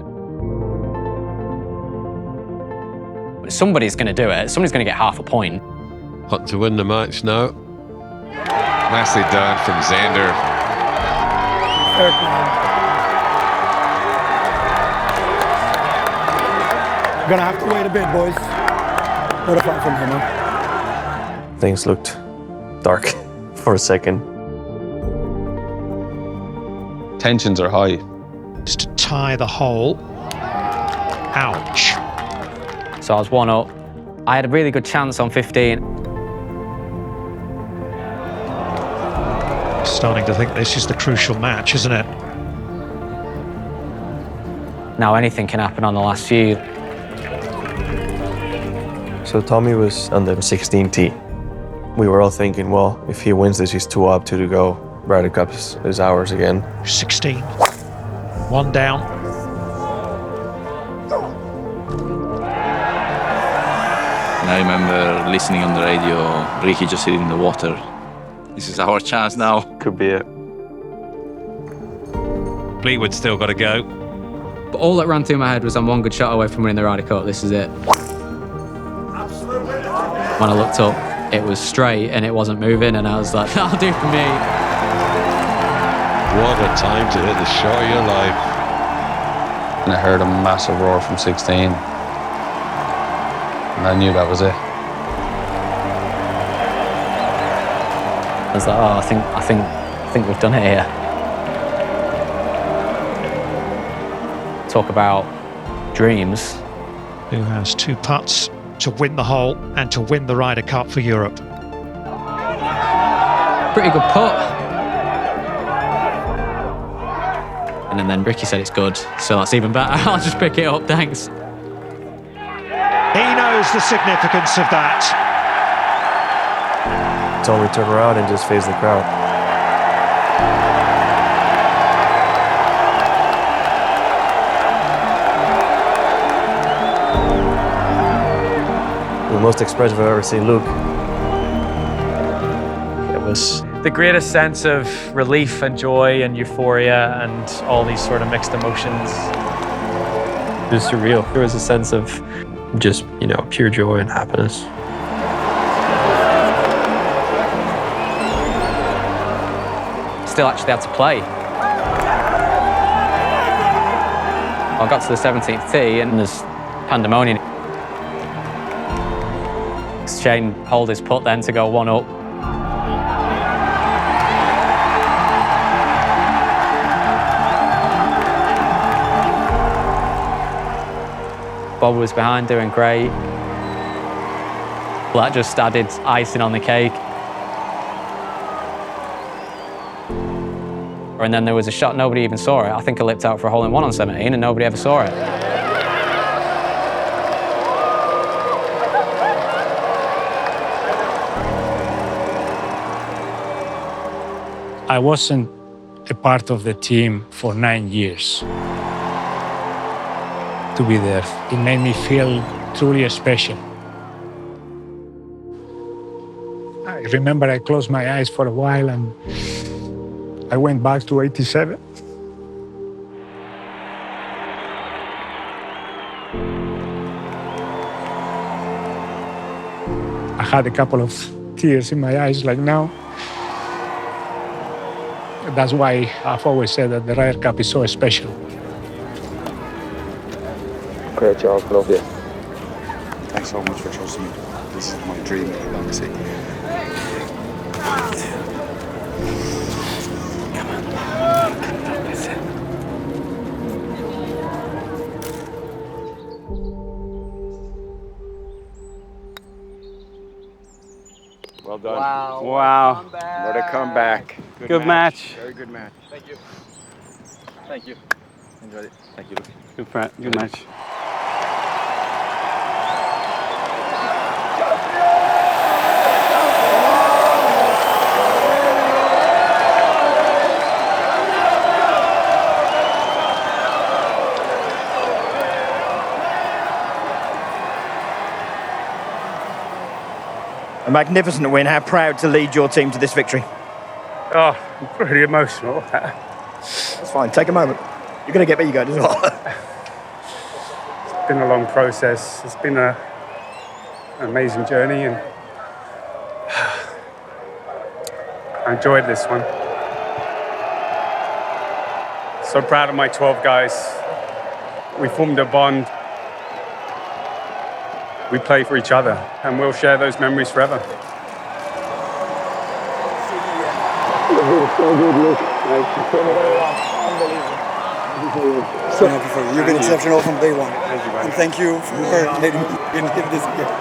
Somebody's going to do it. Somebody's going to get half a point. Hot to win the match now. Nicely done from Xander. You're gonna have to wait a bit, boys. What a fight from him, huh? Things looked dark for a second. Tensions are high. Just to tie the hole. Ouch. So I was 1 up. I had a really good chance on 15. Starting to think this is the crucial match, isn't it? Now anything can happen on the last few. So Tommy was on the 16th tee. We were all thinking, well, if he wins this, he's 2 up, 2 to go. Ryder Cup is ours again. 16. 1 down. And I remember listening on the radio, Ricky just hitting the water. This is our chance now. Could be it. Fleetwood's still got to go. But all that ran through my head was I'm 1 good shot away from winning the Ryder Cup. This is it. When I looked up, it was straight and it wasn't moving, and I was like, that'll do for me. What a time to hit the shot of your life. And I heard a massive roar from 16. And I knew that was it. I was like, oh, I think we've done it here. Talk about dreams. Who has 2 putts to win the hole and to win the Ryder Cup for Europe. Pretty good putt. And then Ricky said it's good, so that's even better. I'll just pick it up, thanks. He knows the significance of that. Tommy turned around and just faced the crowd. The most expressive I've ever seen Luke. It was the greatest sense of relief and joy and euphoria and all these sort of mixed emotions. It was surreal. There was a sense of just, you know, pure joy and happiness. Still actually had to play. I got to the 17th tee and there's pandemonium. Shane hold his putt then to go 1 up. Bob was behind doing great. That just added icing on the cake. And then there was a shot, nobody even saw it. I think I lipped out for a hole-in-one on 17 and nobody ever saw it. I wasn't a part of the team for 9 years. To be there, it made me feel truly special. I remember I closed my eyes for a while and I went back to 87. I had a couple of tears in my eyes like now. That's why I've always said that the Ryder Cup is so special. Great job, love you. Thanks so much for trusting me. This is my dream, honestly. Well done. Wow. Wow. What a comeback. Good match. Very good match. Thank you. Thank you. Enjoyed it. Thank you. Good match. A magnificent win. How proud to lead your team to this victory. Oh, I'm pretty emotional. That's fine. Take a moment. You're going to get where you go as well. It's been a long process. It's been an amazing journey, and I enjoyed this one. So proud of my 12 guys. We formed a bond. We play for each other, and we'll share those memories forever. So good, Luke. So happy for you. You've been exceptional from day one. And thank you for letting me give this gift.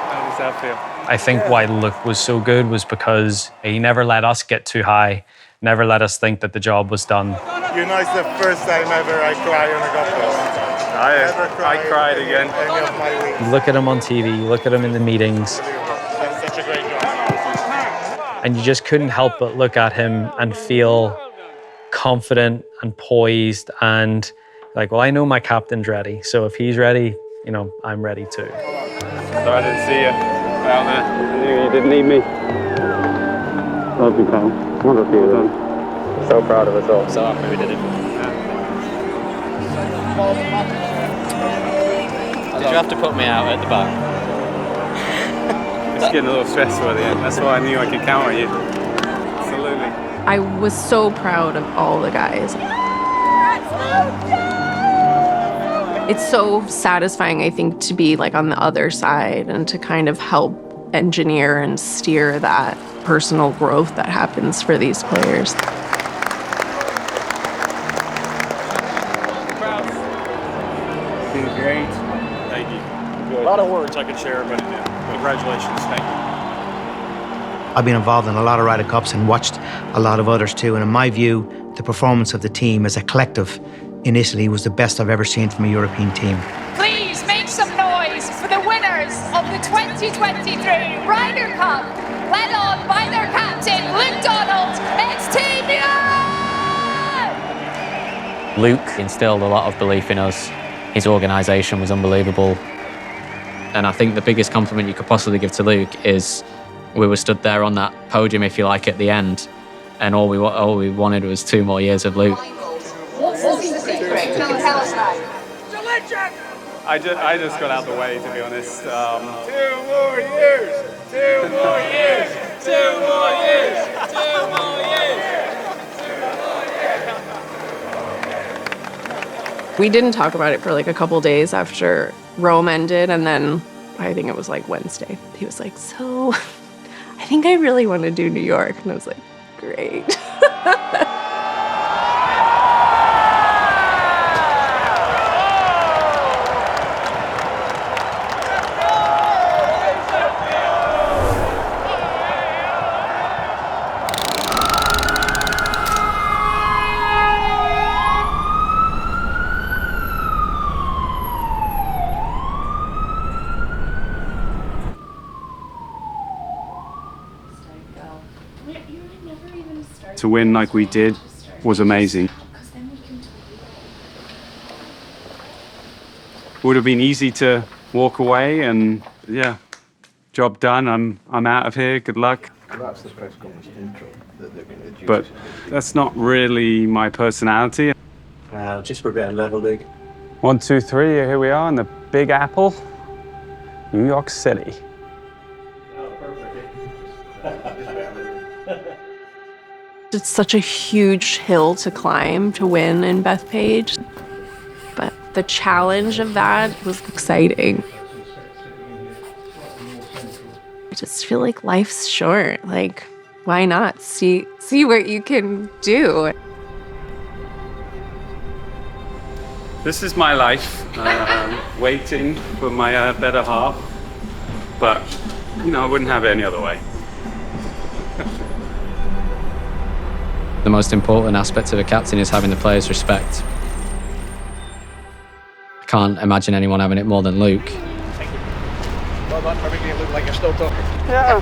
How does that feel? I think why Luke was so good was because he never let us get too high, never let us think that the job was done. You know, it's the first time ever I cry on a golf course. I cried again. Any of my weeks. You look at him on TV, you look at him in the meetings, That's such a great job. and you just couldn't help but look at him and feel confident and poised and like, well, I know my captain's ready, so if he's ready, you know, I'm ready too. Sorry I didn't see you out there. I knew you didn't need me. Love you, pal. Wonderful. Well done. So proud of us all. So happy we did it. Did you have to put me out at the back? It's getting a little stressful at the end. That's why I knew I could count on you. Absolutely. I was so proud of all the guys. It's so satisfying, I think, to be like on the other side and to kind of help engineer and steer that personal growth that happens for these players. Been great. Thank you. A lot of words I could share, but congratulations. Thank you. I've been involved in a lot of Ryder Cups and watched a lot of others too. And in my view, the performance of the team as a collective in Italy was the best I've ever seen from a European team. Please make some noise for the winners of the 2023 Ryder Cup, led on by their captain, Luke Donald. It's Team Europe! Luke instilled a lot of belief in us. His organisation was unbelievable. And I think the biggest compliment you could possibly give to Luke is we were stood there on that podium, if you like, at the end, and all we wanted was 2 more years of Luke. What's the secret? Tell us now. I just got out of the way, to be honest. 2 more years! 2 more years! 2 more years! 2 more years! We didn't talk about it for like a couple days after Rome ended, and then I think it was like Wednesday. He was like, so I think I really want to do New York. And I was like, great. to win like we did was amazing. Would have been easy to walk away, and yeah, job done. I'm out of here. Good luck. That's the press conference intro that they're going to do. But that's not really my personality. Just for a bit of level, Luke. 1, 2, 3. Here we are in the Big Apple, New York City. It's such a huge hill to climb to win in Bethpage, but the challenge of that was exciting. I just feel like life's short. Like, why not see what you can do? This is my life, waiting for my better half. But, I wouldn't have it any other way. The most important aspect of a captain is having the players' respect. I can't imagine anyone having it more than Luke. Thank you. Well done for making it look like you're still talking. Yeah.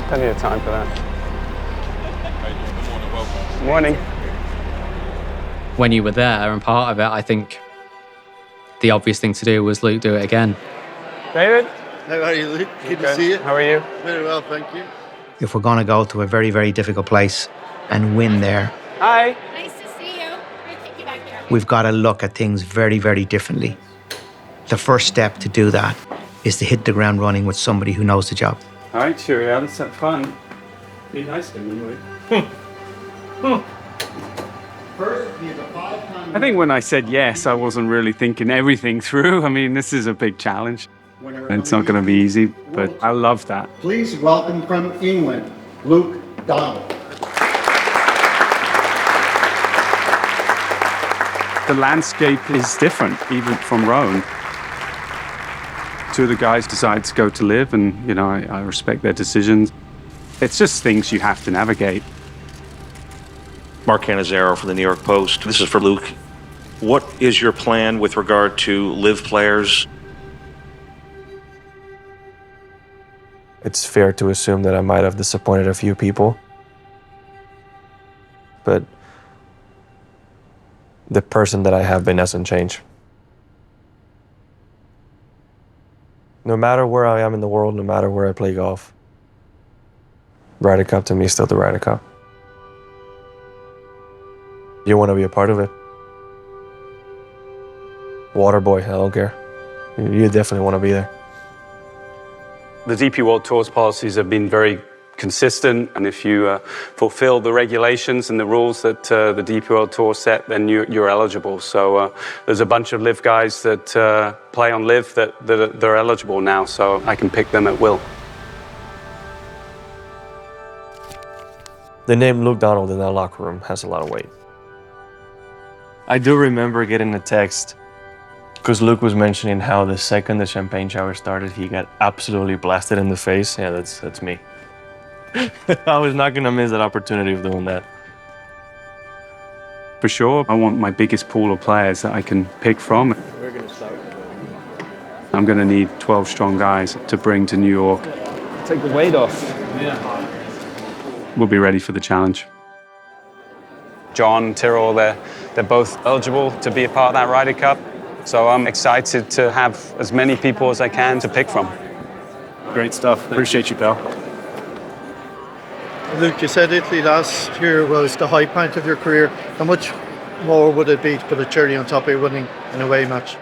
Plenty of time for that. Morning. When you were there and part of it, I think the obvious thing to do was Luke do it again. David? How are you, Luke? Good to see you. How are you? Very well, thank you. If we're going to go to a very, very difficult place and win there, Hi. Nice to see you. Thank you back here. we've got to look at things very, very differently. The first step to do that is to hit the ground running with somebody who knows the job. All right, cheerio. Let's have fun. Be nice to me, Luke. I think when I said yes, I wasn't really thinking everything through. I mean, this is a big challenge. It's not going to be easy, but I love that. Please welcome from England, Luke Donald. The landscape is different, even from Rome. Two of the guys decide to go to live, and, I respect their decisions. It's just things you have to navigate. Mark Cannizzaro from the New York Post. This is for Luke. What is your plan with regard to live players? It's fair to assume that I might have disappointed a few people. But the person that I have been hasn't changed. No matter where I am in the world, no matter where I play golf, Ryder Cup to me is still the Ryder Cup. You want to be a part of it. Waterboy, I don't care. You definitely want to be there. The DP World Tour's policies have been very consistent, and if you fulfill the regulations and the rules that the DP World Tour set, then you're eligible. So there's a bunch of live guys that play on live that they're eligible now, so I can pick them at will. The name Luke Donald in that locker room has a lot of weight. I do remember getting a text because Luke was mentioning how the second the champagne shower started, he got absolutely blasted in the face. Yeah, that's me. I was not going to miss that opportunity of doing that. For sure, I want my biggest pool of players that I can pick from. We're going to start. I'm going to need 12 strong guys to bring to New York. Take the weight off. Yeah. We'll be ready for the challenge. John, Tyrrell, they're both eligible to be a part of that Ryder Cup. So I'm excited to have as many people as I can to pick from. Great stuff. Appreciate you, pal. Luke, you said Italy last year was the high point of your career. How much more would it be to put a cherry on top of winning an away match?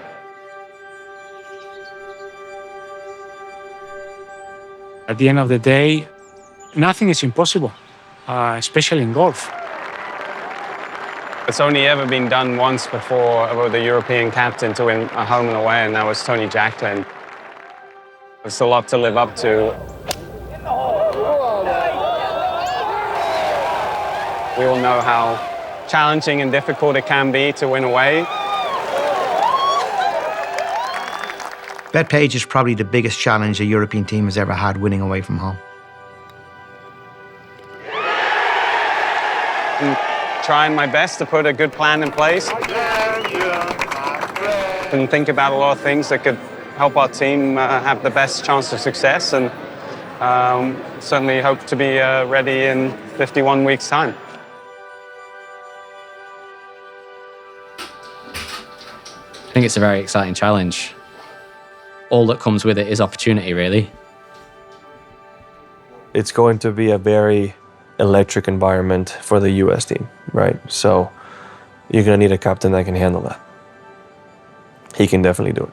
At the end of the day, nothing is impossible, especially in golf. It's only ever been done once before about the European captain to win a home and away, and that was Tony Jacklin. It's a lot to live up to. We all know how challenging and difficult it can be to win away. Bethpage is probably the biggest challenge a European team has ever had winning away from home. I'm trying my best to put a good plan in place and think about a lot of things that could help our team have the best chance of success. And Certainly hope to be ready in 51 weeks' time. I think it's a very exciting challenge. All that comes with it is opportunity, really. It's going to be a very electric environment for the US team, right? So you're going to need a captain that can handle that. He can definitely do it.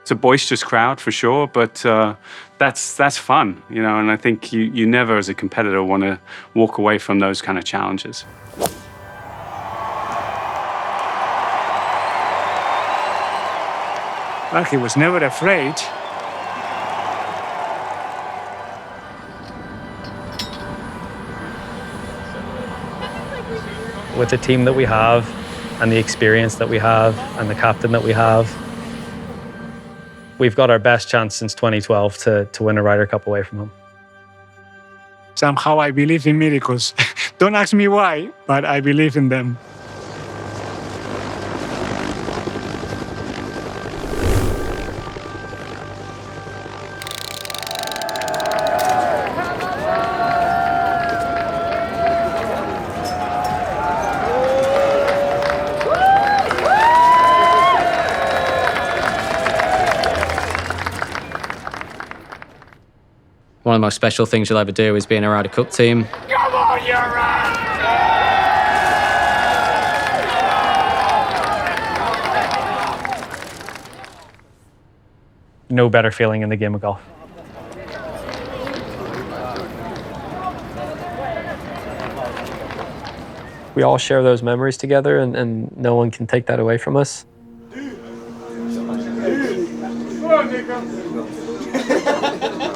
It's a boisterous crowd for sure, but that's fun, you know, and I think you never as a competitor want to walk away from those kind of challenges. Well, he was never afraid. With the team that we have and the experience that we have and the captain that we have, we've got our best chance since 2012 to win a Ryder Cup away from him. Somehow I believe in miracles. Don't ask me why, but I believe in them. One of the most special things you'll ever do is be in a Ryder Cup team. Come on, you're right! No better feeling in the game of golf. We all share those memories together, and no one can take that away from us.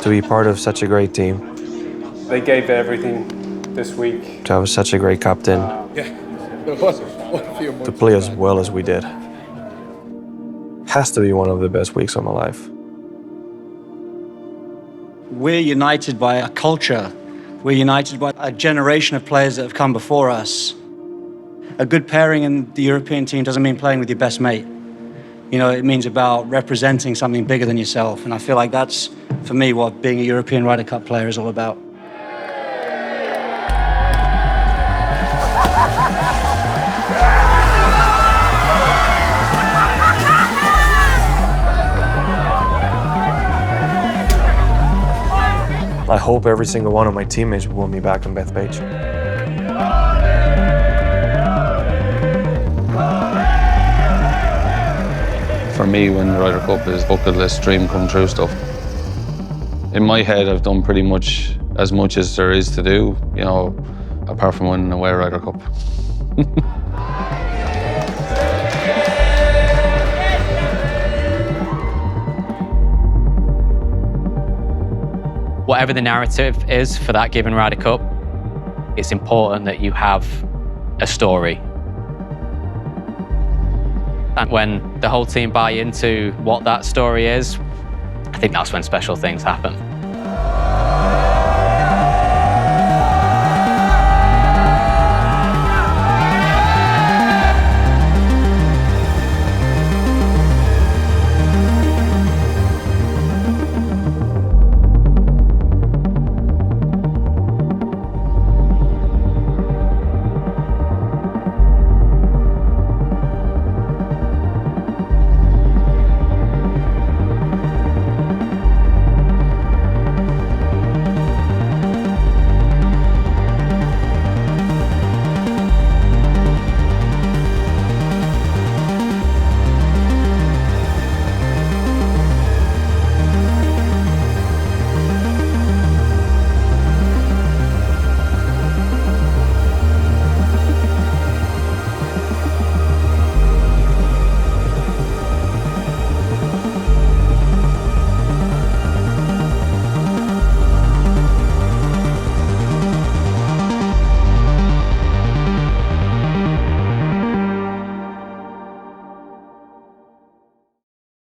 To be part of such a great team. They gave everything this week. To have such a great captain. To play as well as we did. Has to be one of the best weeks of my life. We're united by a culture. We're united by a generation of players that have come before us. A good pairing in the European team doesn't mean playing with your best mate. You know, it means about representing something bigger than yourself. And I feel like that's, for me, what being a European Ryder Cup player is all about. I hope every single one of my teammates will want me back on Bethpage. For me, winning the Ryder Cup is bucket list, dream come true stuff. In my head, I've done pretty much as there is to do, you know, apart from winning away Ryder Cup. Whatever the narrative is for that given Ryder Cup, it's important that you have a story. And when the whole team buy into what that story is, I think that's when special things happen.